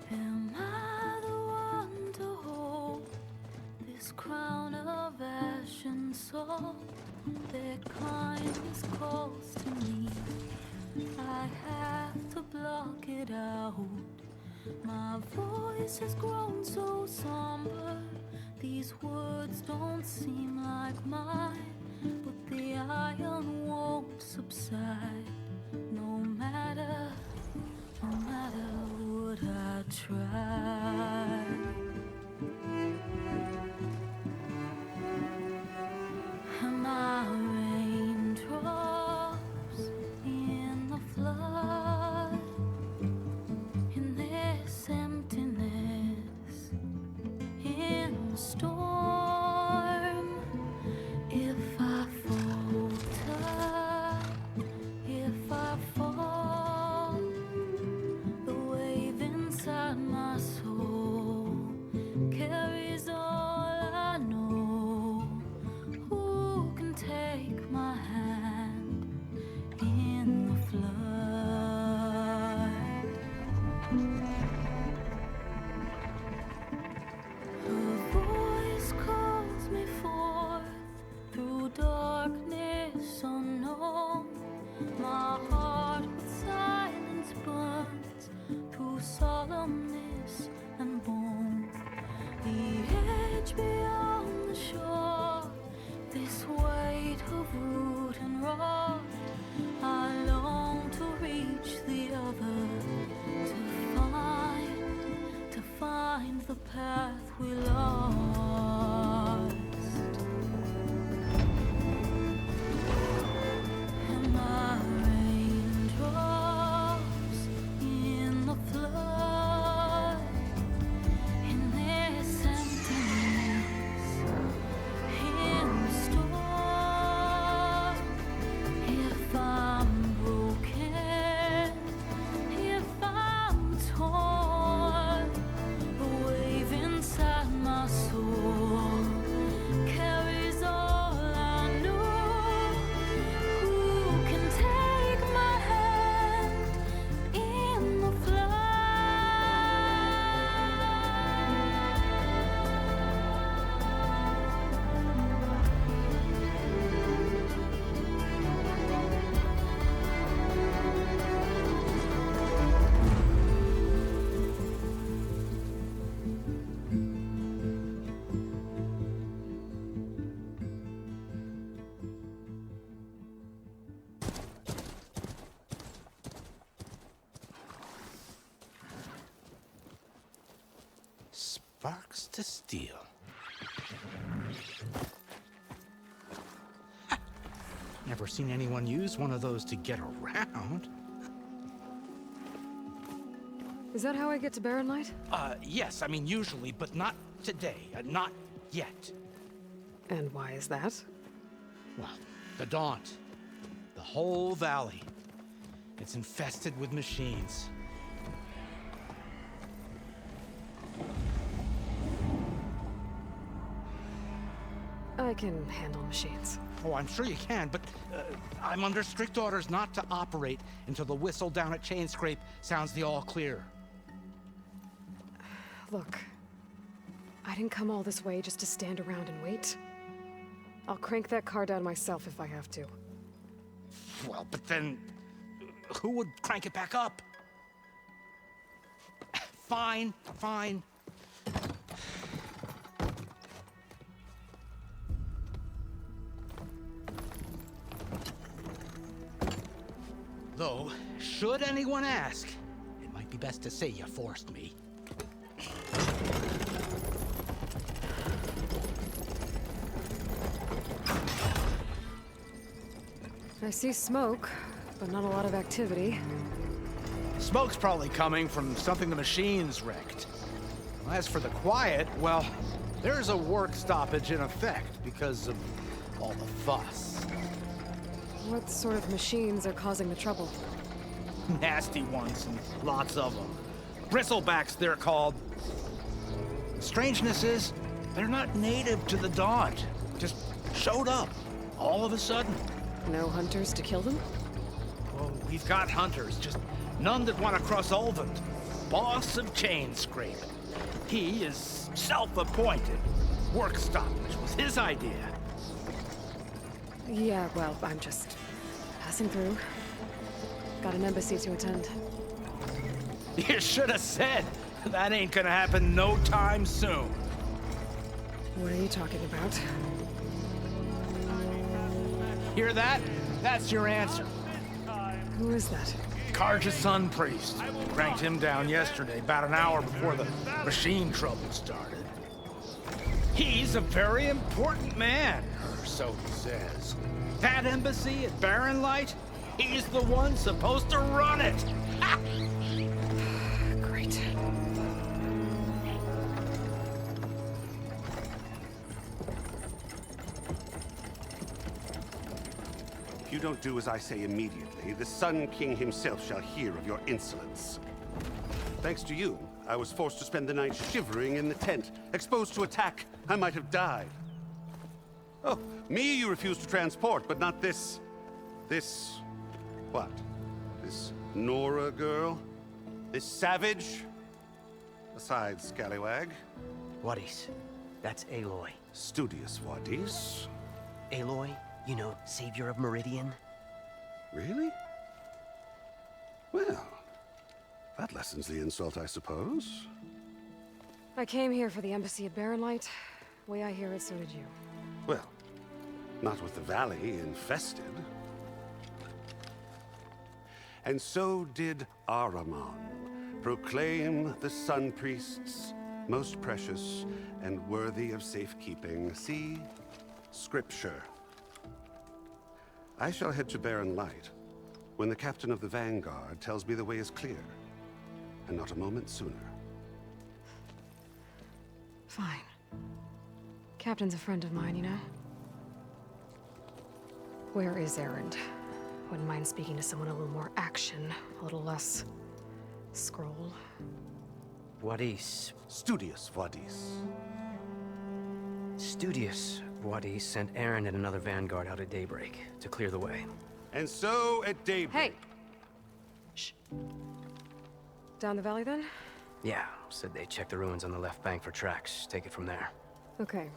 Am I the one to hold this crown of ash and salt? Their kindness calls to me. I have to block it out. My voice has grown so somber. These words don't seem like mine, but the iron won't subside. No matter what I try. Am I raindrops in the flood? In this emptiness, in the storm. If I falter, if I fall, the wave inside my soul carries all I know. Who can take my hand in the flood? Her voice calls me forth through darkness unknown. My heart with silence burns through solemnness and bone. The edge beyond the shore, this weight of root and rod. I long to reach the other, to find the path we lost. Am I raindrops in the Sparks to steel. Never seen anyone use one of those to get around. Is that how I get to Barren Light? Yes, I mean usually, but not today. Not yet. And why is that? Well, the Daunt. The whole valley. It's infested with machines. I can handle machines. Oh, I'm sure you can, but I'm under strict orders not to operate until the whistle down at Chain Scrape sounds the all clear. Look, I didn't come all this way just to stand around and wait. I'll crank that car down myself if I have to. Well, but then who would crank it back up? Fine, fine. Though, should anyone ask, it might be best to say you forced me. I see smoke, but not a lot of activity. Smoke's probably coming from something the machines wrecked. As for the quiet, well, there's a work stoppage in effect because of all the fuss. What sort of machines are causing the trouble? Nasty ones, and lots of them. Bristlebacks, they're called. The strangeness is, they're not native to the Daunt. Just showed up, all of a sudden. No hunters to kill them? Oh, we've got hunters, just none that want to cross Ulvund. Boss of Chain Scrape. He is self-appointed. Work stoppage was his idea. Yeah, well, I'm just passing through. Got an embassy to attend. You should have said. That ain't gonna happen no time soon. What are you talking about? Hear that? That's your answer. Who is that? Karja's son priest. Cranked him down yesterday, about an hour before the machine trouble started. He's a very important man, or so he says. That embassy at Barren Light, he's the one supposed to run it. Ha! Great. If you don't do as I say immediately, the Sun King himself shall hear of your insolence. Thanks to you, I was forced to spend the night shivering in the tent. Exposed to attack, I might have died. Oh, me you refuse to transport, but not this... what? This Nora girl? This savage? Besides, scallywag. Wadis. That's Aloy. Studious Wadis. Aloy, you know, savior of Meridian. Really? Well, that lessens the insult, I suppose. I came here for the embassy at Barren Light. Way I hear it, so did you. Well, not with the valley infested. And so did Ahriman, proclaim the Sun Priests most precious and worthy of safekeeping. See? Scripture. I shall head to Barren Light when the captain of the Vanguard tells me the way is clear, and not a moment sooner. Fine. Captain's a friend of mine, you know? Where is Erend? Wouldn't mind speaking to someone a little more action, a little less scroll. Wadis. Studious Wadis. Studious Wadis sent Aaron and another Vanguard out at daybreak to clear the way. And so at daybreak... Hey! Shh. Down the valley, then? Yeah, said they checked the ruins on the left bank for tracks. Take it from there. Okay.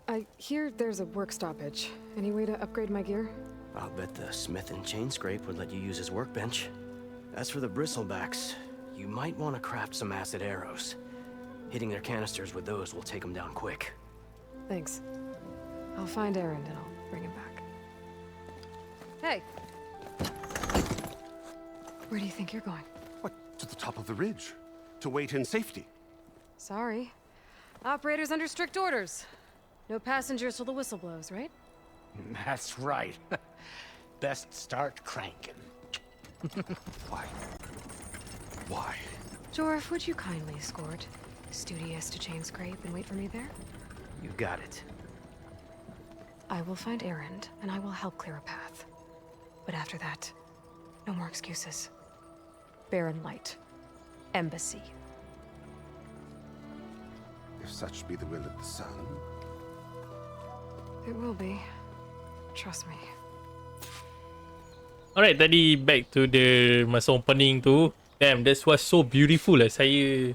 I hear there's a work stoppage. Any way to upgrade my gear? I'll bet the smith and chain scrape would let you use his workbench. As for the bristlebacks, you might want to craft some acid arrows. Hitting their canisters with those will take them down quick. Thanks. I'll find Erend and I'll bring him back. Hey! Where do you think you're going? What? To the top of the ridge. To wait in safety. Sorry. Operators under strict orders. No passengers till the whistle blows, right? That's right. Best start cranking. Why? Why? Jorf, would you kindly escort Studious to Chain Scrape and wait for me there? You got it. I will find Erend, and I will help clear a path. But after that, no more excuses. Barren Light. Embassy. If such be the will of the sun. It will be. Trust me. Alright, tadi back to the masa opening tu. Damn, that was so beautiful lah. Saya...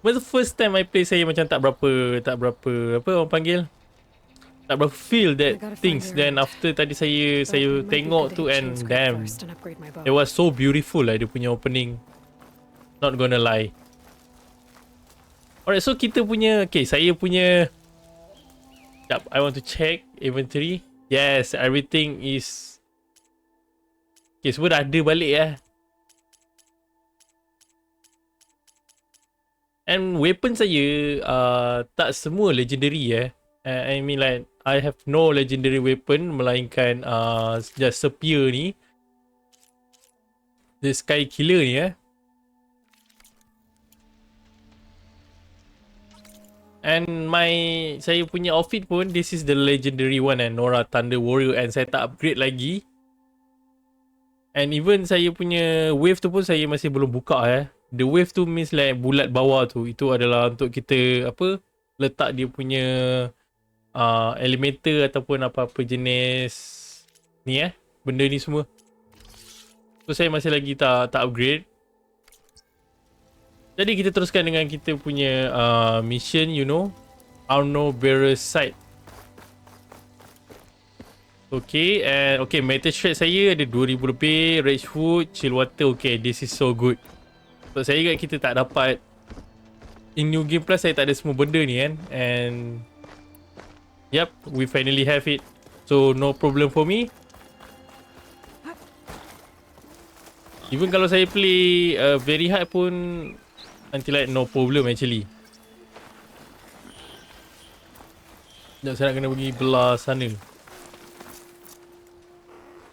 When the first time I play, saya macam tak berapa, apa orang panggil? Tak berapa feel that things. Then after tadi saya tengok tu and damn, it was so beautiful lah dia punya opening. Not gonna lie. Alright, so kita punya, okay, saya punya, yep, I want to check inventory. Yes, everything is, okay, semua dah ada balik lah. And weapon saya tak semua legendary I mean like I have no legendary weapon melainkan just spear ni. The Sky Killer ni And saya punya outfit pun this is the legendary one Nora Thunder Warrior and saya tak upgrade lagi. And even saya punya wave tu pun saya masih belum buka The wave tu means like bulat bawah tu. Itu adalah untuk kita letak dia punya elementor ataupun apa-apa jenis ni benda ni semua. So saya masih lagi tak upgrade. Jadi kita teruskan dengan kita punya mission, you know, Arno Bearer Site. Okay, and okay, metal shred saya ada 2000 lebih, rage food, chill water. Okay, this is so good. So saya ingat kita tak dapat in New Game Plus, saya tak ada semua benda ni and yep, we finally have it. So no problem for me. Even kalau saya play very hard pun until like no problem actually. Sekejap, saya nak kena pergi belah sana.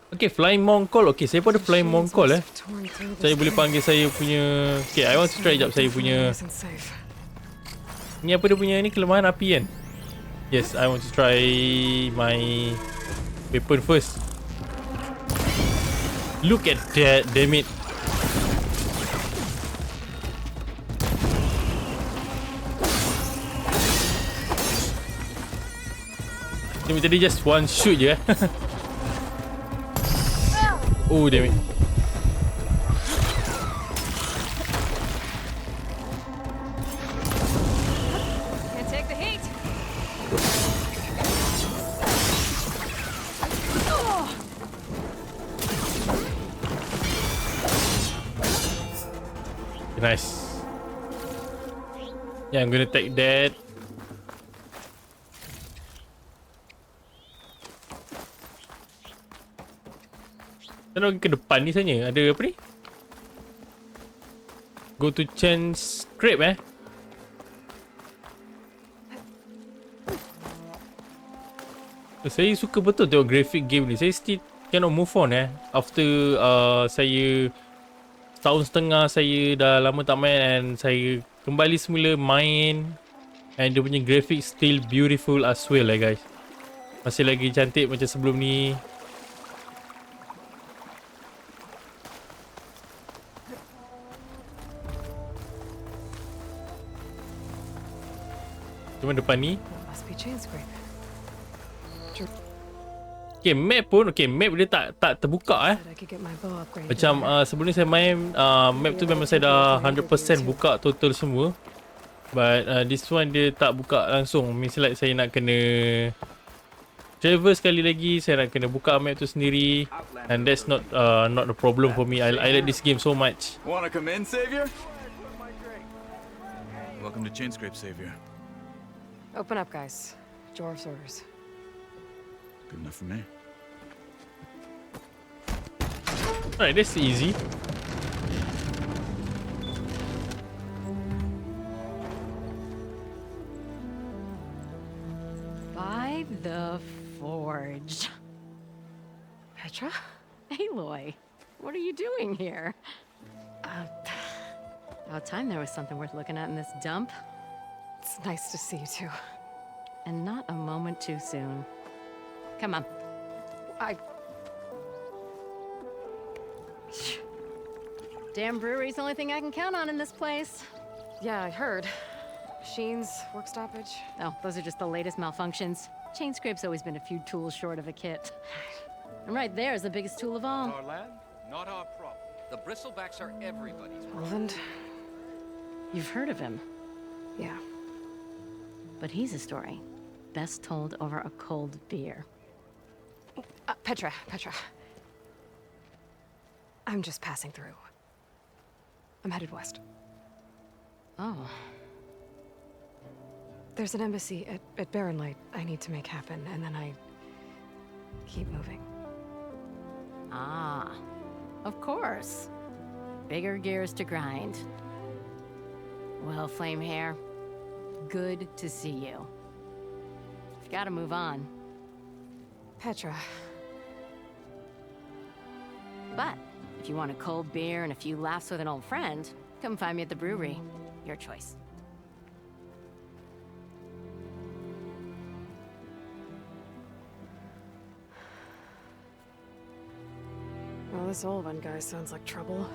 Okay, Flying Mongkol. Okay, saya pun ada Flying Mongkol Saya boleh panggil saya punya... Okay, I want to try jap saya punya... Ni apa dia punya ni, kelemahan api kan? Yes, I want to try my weapon first. Look at that, damn it. Dia tadi just one shoot je Oh, damn it. Can't take the heat. Nice. Yeah, I'm gonna take that. Kita ke depan ni sebenarnya. Ada apa ni? Go to chain scrape Saya suka betul tengok graphic game ni. Saya still cannot move on after saya setahun setengah saya dah lama tak main and saya kembali semula main and dia punya graphic still beautiful as well guys. Masih lagi cantik macam sebelum ni. Cuma depan ni. Okay, map pun, okay, map dia tak terbuka Macam sebelum ni saya main, map tu memang saya dah 100% buka total semua. But this one dia tak buka langsung. Misalnya saya nak kena travel sekali lagi, saya nak kena buka map tu sendiri. And that's not a problem for me. I like this game so much. Wanna come in, Savior? Welcome to Chainscrape, Savior. Open up, guys. Jorf's orders. Good enough for me. Alright, that's easy. The Forge. Petra? Aloy, what are you doing here? About time there was something worth looking at in this dump. It's nice to see you too. And not a moment too soon. Come on. Damn brewery's the only thing I can count on in this place. Yeah, I heard. Machines, work stoppage. Oh, those are just the latest malfunctions. Chain scrape's always been a few tools short of a kit. And right there is the biggest tool of all. Our land, not our problem. The bristlebacks are everybody's Roland? You've heard of him. Yeah. But he's a story best told over a cold beer. Petra. I'm just passing through. I'm headed west. Oh. There's an embassy at Barren Light I need to make happen, and then I keep moving. Ah, of course. Bigger gears to grind. Well, Flamehair, good to see you. You've got to move on. Petra. But if you want a cold beer and a few laughs with an old friend, come find me at the brewery. Your choice. Well, this old one guy sounds like trouble.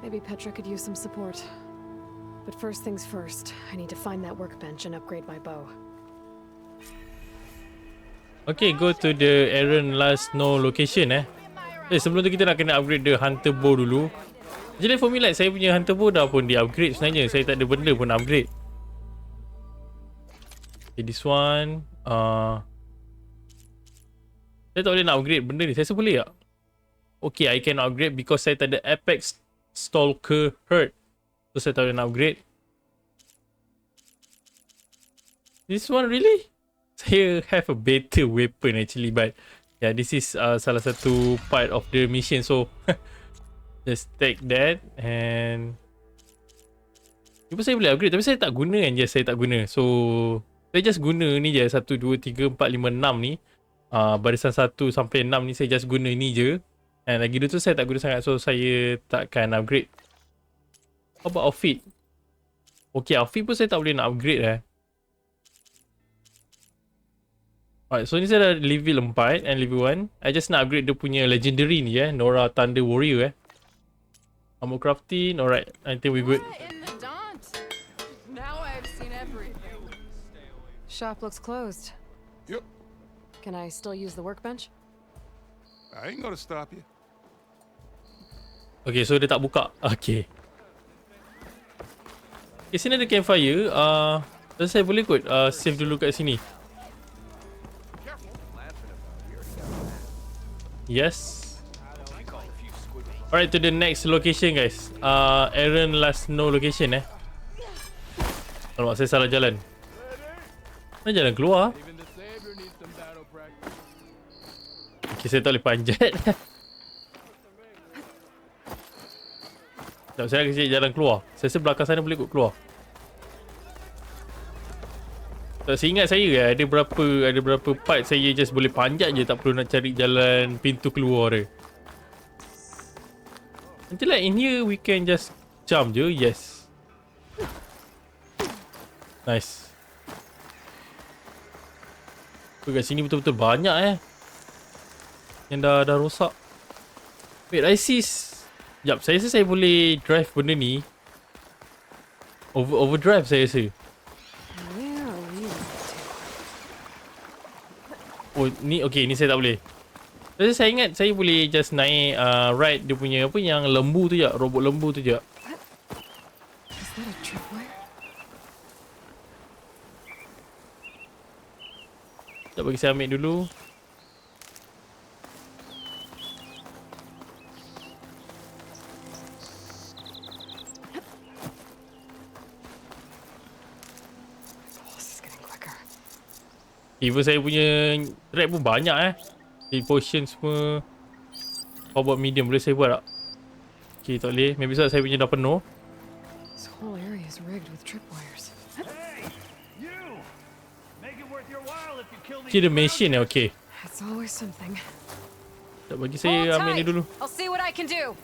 Maybe Petra could use some support. But first things first, I need to find that workbench and upgrade my bow. Okay, go to the Aaron last no location sebelum tu kita nak kena upgrade the hunter bow dulu. Jadi for me like saya punya hunter bow dah pun di upgrade sebenarnya. Saya tak ada benda pun upgrade. Okay, this one saya tak boleh nak upgrade benda ni. Saya rasa boleh tak? Okay, I can upgrade because saya tak ada Apex Stalker Hurt. So saya tak boleh nak upgrade. This one really? Saya have a better weapon actually, but yeah, this is salah satu part of the mission, so just take that. And cuba saya boleh upgrade tapi saya tak guna kan, saya tak guna. So saya just guna ni je, 1, 2, 3, 4, 5, 6 ni, barisan 1 sampai 6 ni saya just guna ni je. And lagi dulu tu saya tak guna sangat, so saya takkan upgrade. How about outfit? Okay, outfit pun saya tak boleh nak upgrade Alright, so ni saya dah level 4 and level 1. I just nak upgrade dia punya legendary ni Nora Thunder Warrior Armor crafting, alright. I think we good. Now I've seen everything. Shop looks closed. Yep. Can I still use the workbench? I ain't gonna stop you. Okay, so dia tak buka. Okay. Okay, sini ada campfire. Saya boleh kot save dulu kat sini. Yes. Alright, to the next location guys. Aaron last no location Alamak, saya salah jalan. Mana jalan keluar? Okay, saya tak boleh panjat. Sekejap, saya nak kasi jalan keluar. Saya rasa belakang sana boleh kot keluar. Tak seingat saya ada berapa part saya just boleh panjat je, tak perlu nak cari jalan pintu keluar dia. Until like in here we can just jump je. Yes. Nice. So, kat sini betul-betul banyak yang dah rosak. Wait, I see. Sekejap, saya rasa saya boleh drive benda ni. Overdrive saya rasa. Oh, ni okay, ni saya tak boleh. Tapi saya ingat saya boleh just naik ride dia punya apa yang lembu tu je, robot lembu tu je. Tak bagi saya ambil dulu. Even saya punya rap pun banyak Heal potion semua. Kau buat medium boleh saya buat tak? Okay, tak boleh. Maybe sebab saya punya dah penuh. This whole area is rigged with tripwires. Hey, you! Make it worth your while if you kill Kira machine ya, okay. It's always something. Tak bagi saya ambil ni dulu. I'll see what I can do.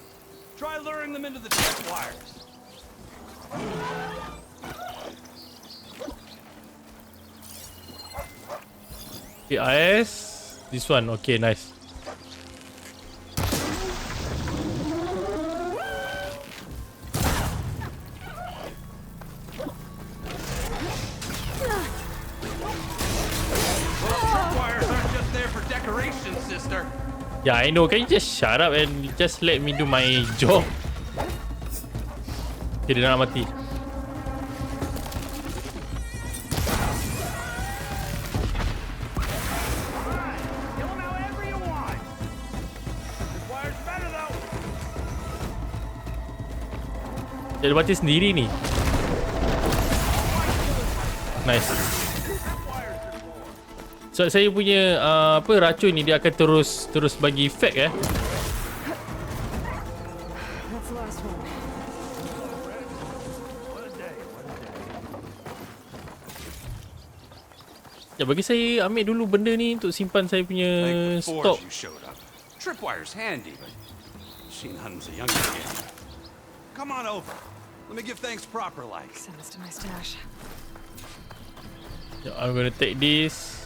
Try luring them into the tripwires. Okay, IS. This one, okay, nice. Yeah, I know. Can you just shut up and just let me do my job? Okay, dia nak mati. Dia mati sendiri ni. Nice. So saya punya racun ni dia akan terus bagi efek That's the last one. Ya, bagi saya ambil dulu benda ni untuk simpan saya punya stok. Tripwire's handy, but Sheen Hun's a younger kid. Come on over. Let me give thanks proper like. Send this to my stash. Yeah, I'm gonna take this.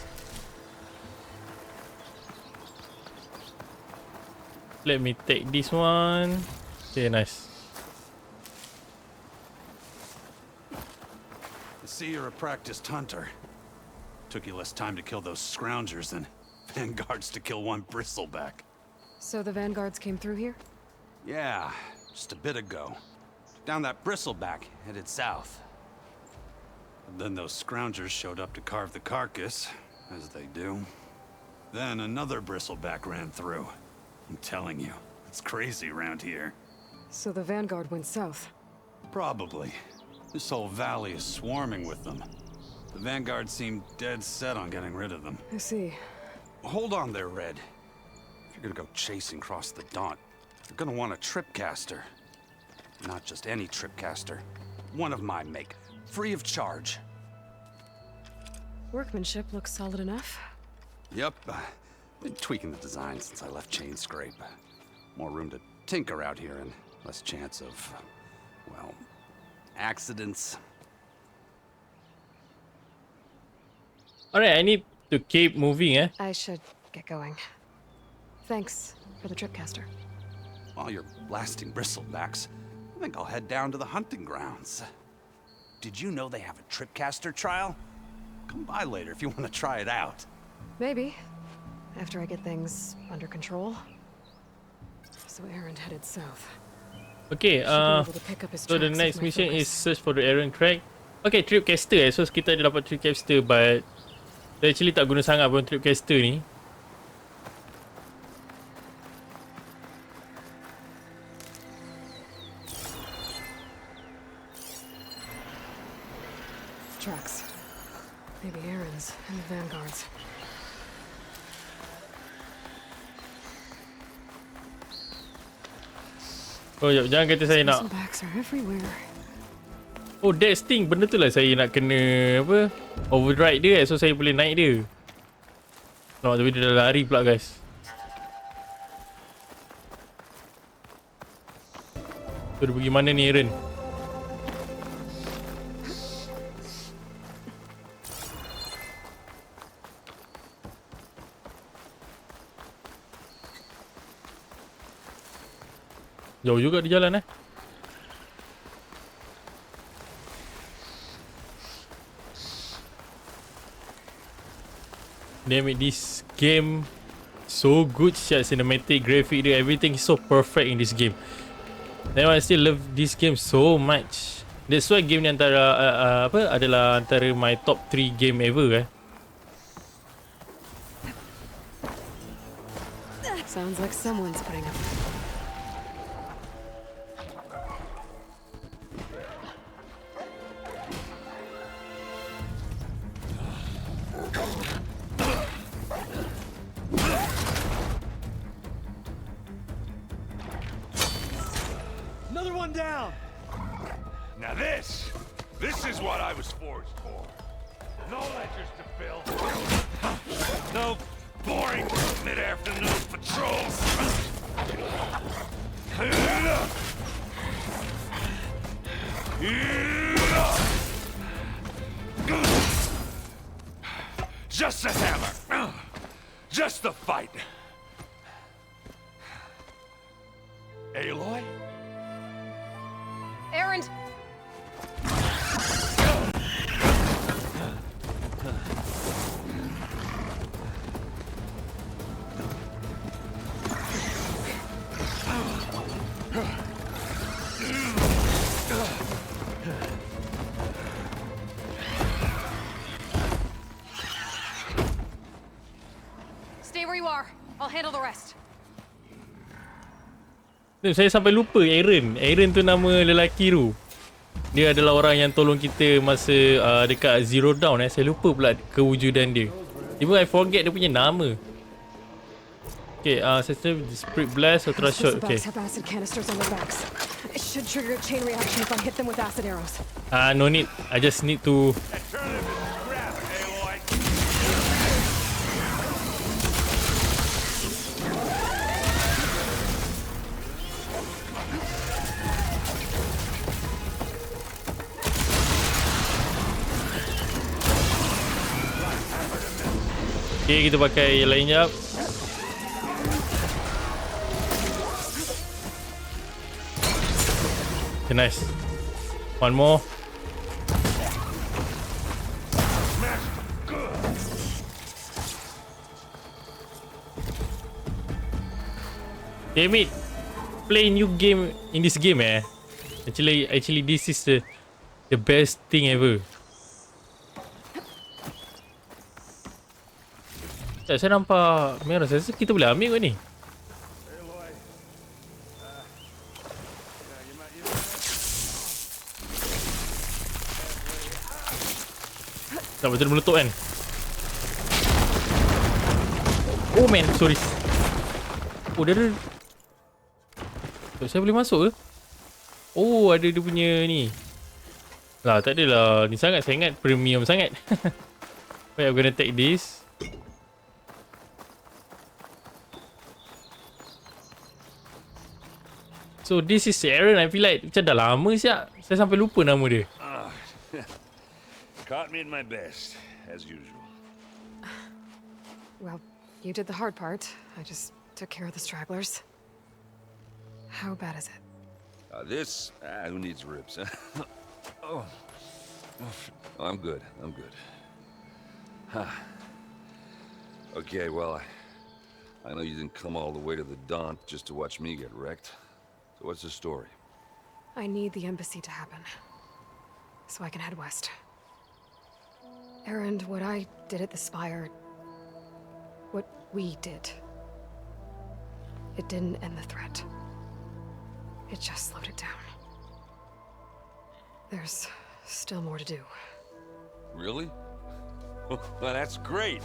Let me take this one. Okay, nice. I see you're a practiced hunter. Took you less time to kill those scroungers than vanguards to kill one bristleback. So the vanguards came through here? Yeah, just a bit ago. Down that bristleback, headed south. And then those scroungers showed up to carve the carcass, as they do. Then another bristleback ran through. I'm telling you, it's crazy around here. So the vanguard went south? Probably. This whole valley is swarming with them. The vanguard seemed dead set on getting rid of them. I see. Hold on there, Red. If you're gonna go chasing across the Daunt, you're gonna want a tripcaster. Not just any tripcaster. One of my make. Free of charge. Workmanship looks solid enough. Yep. Been tweaking the design since I left Chainscrape. More room to tinker out here and less chance of, well, accidents. Alright, I need to keep moving, eh? I should get going. Thanks for the tripcaster. While you're blasting bristlebacks, I think I'll head down to the hunting grounds. Did you know they have a tripcaster trial? Come by later if you want to try it out. Maybe. After I get things under control. So Aaron headed south. Okay, so the next mission is search for the Aaron track. Okay, tripcaster so kita ada dapat tripcaster, but saya actually tak guna sangat pun tripcaster ni. Tracks. Maybe Aaron's and the vanguards. Oh, jangan kata saya nak. Oh, that's thing. Benda tu lah saya nak kena apa? Override dia, so saya boleh naik dia. No, tapi dia dah lari pula, guys. So, dia pergi mana ni, Aaron? Jauh juga di jalan, eh. They made this game so good, cinematic, graphic dia, everything is so perfect in this game. Then I still love this game so much. That's why game ni antara adalah antara my top 3 game ever, eh. Sounds like someone's putting up. Another one down. Now this is what I was forged for. No ledgers to fill. No boring mid-afternoon patrols. Just a hammer. Just the fight. Aloy? Aaron! Stay where you are. I'll handle the rest. Saya sampai lupa Aaron. Aaron tu nama lelaki tu. Dia adalah orang yang tolong kita masa dekat Zero Dawn. Saya lupa pula kewujudan dia. Even I forget dia punya nama. Okay, system Spirit Blast, Ultra Shot. Okay. Have acid canisters on their backs. It should trigger a chain reaction if I hit them with acid arrows. No need. I just need to. Okay, kita pakai yang lain jap. Okay, nice. One more. Damn it. Play new game in this game Actually this is the best thing ever. Saya nampak merah. Saya rasa kita boleh ambil kot ni. Tak betul meletup kan? Oh man, sorry. Oh, dia ada. Saya boleh masuk ke? Oh, ada dia punya ni. Lah, tak adalah. Ni sangat, saya ingat premium sangat. Wait, I'm gonna take this. So this is Aaron. I feel like macam dah lama siap. Saya sampai lupa nama dia. Caught me in my best, as usual. Well, you did the hard part. I just took care of the stragglers. How bad is it? Who needs ribs? Oh, I'm good. I'm good. Huh. Okay, well, I know you didn't come all the way to the Daunt just to watch me get wrecked. So what's the story? I need the embassy to happen, so I can head west. Aaron, what I did at the Spire, what we did, it didn't end the threat. It just slowed it down. There's still more to do. Really? Well, that's great.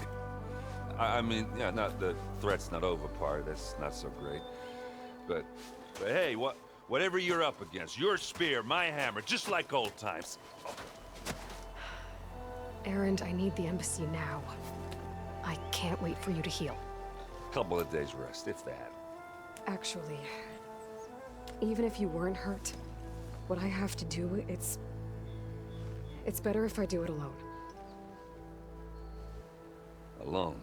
I mean, yeah, not the threat's not over part. That's not so great. But hey, whatever you're up against, your spear, my hammer, just like old times. Aaron, I need the embassy now. I can't wait for you to heal. Couple of days rest, if that. Actually, even if you weren't hurt, what I have to do, it's better if I do it alone. Alone?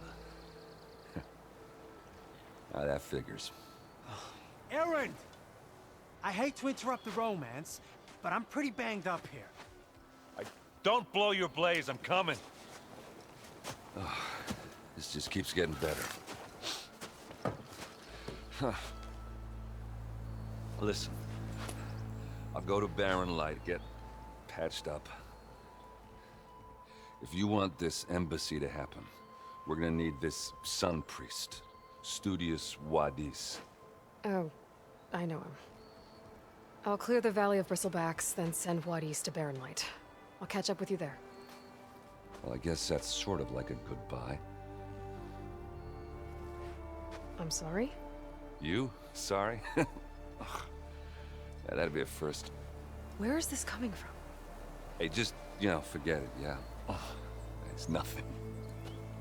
That figures. Aaron! I hate to interrupt the romance, but I'm pretty banged up here. Don't blow your blaze, I'm coming. This just keeps getting better. Listen, I'll go to Barren Light, get patched up. If you want this embassy to happen, we're gonna need this sun priest, Studious Wadis. Oh, I know him. I'll clear the Valley of Bristlebacks, then send Wadis to Barren Light. I'll catch up with you there. Well, I guess that's sort of like a goodbye. I'm sorry? You? Sorry? Yeah, that'd be a first. Where is this coming from? Hey, just, forget it, yeah. It's nothing.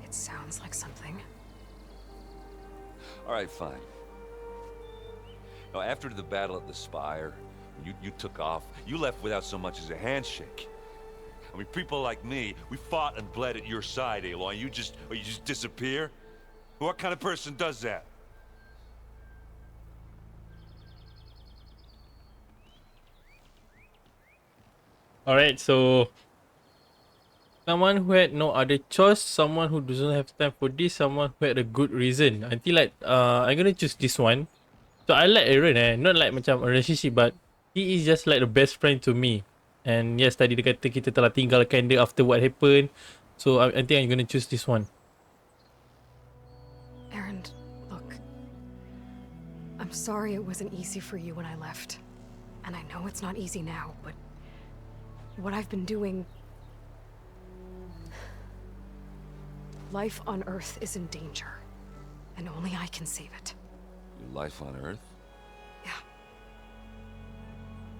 It sounds like something. All right, fine. Now, after the battle at the Spire, you took off. You left without so much as a handshake. I mean, people like me, we fought and bled at your side, Aloy. You just disappear? What kind of person does that? Alright, so someone who had no other choice, someone who doesn't have time for this, someone who had a good reason. I think like I'm gonna choose this one. So I like Aaron not like macam a relationship, but he is just like the best friend to me. And yes, tadi dia kata kita telah tinggalkan dia after what happened. So I think I'm gonna choose this one. Aaron, look. I'm sorry it wasn't easy for you when I left. And I know it's not easy now, but what I've been doing... Life on Earth is in danger. And only I can save it. Your life on Earth?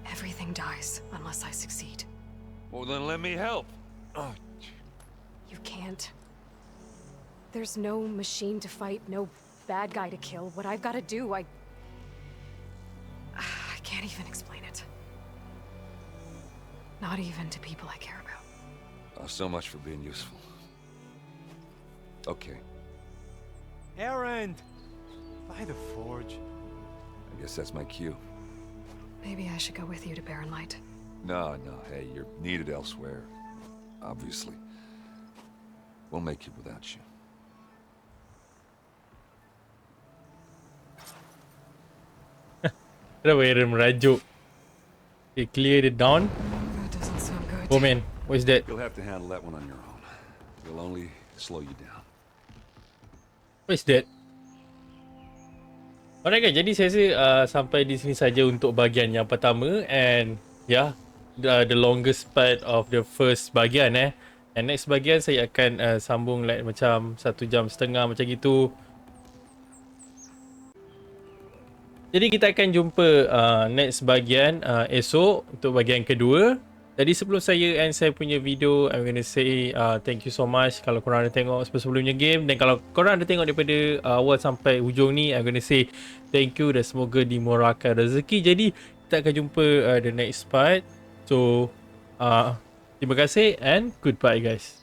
Everything dies unless I succeed. Well, then let me help. Oh. You can't. There's no machine to fight, no bad guy to kill. What I've got to do, I can't even explain it. Not even to people I care about. Oh, so much for being useful. Okay. Aaron! By the forge. I guess that's my cue. Maybe I should go with you to Barren Light. No, hey, you're needed elsewhere. Obviously. We'll make it without you. Kenapa Aaron merajuk? Okay, clear it down. That doesn't sound good. Oh man, what is that? You'll have to handle that one on your own. It'll only slow you down. What is that? Alright guys, jadi saya rasa sampai di sini saja untuk bahagian yang pertama. And yeah, the longest part of the first bahagian And next bahagian saya akan sambung like macam 1 jam setengah macam gitu. Jadi kita akan jumpa next bahagian esok untuk bahagian kedua. Jadi sebelum saya end saya punya video, I'm gonna say thank you so much kalau korang ada tengok sebelum-sebelumnya game. Dan kalau korang ada tengok daripada awal sampai hujung ni, I'm gonna say thank you dan semoga dimurahkan rezeki. Jadi kita akan jumpa the next part. So terima kasih and goodbye guys.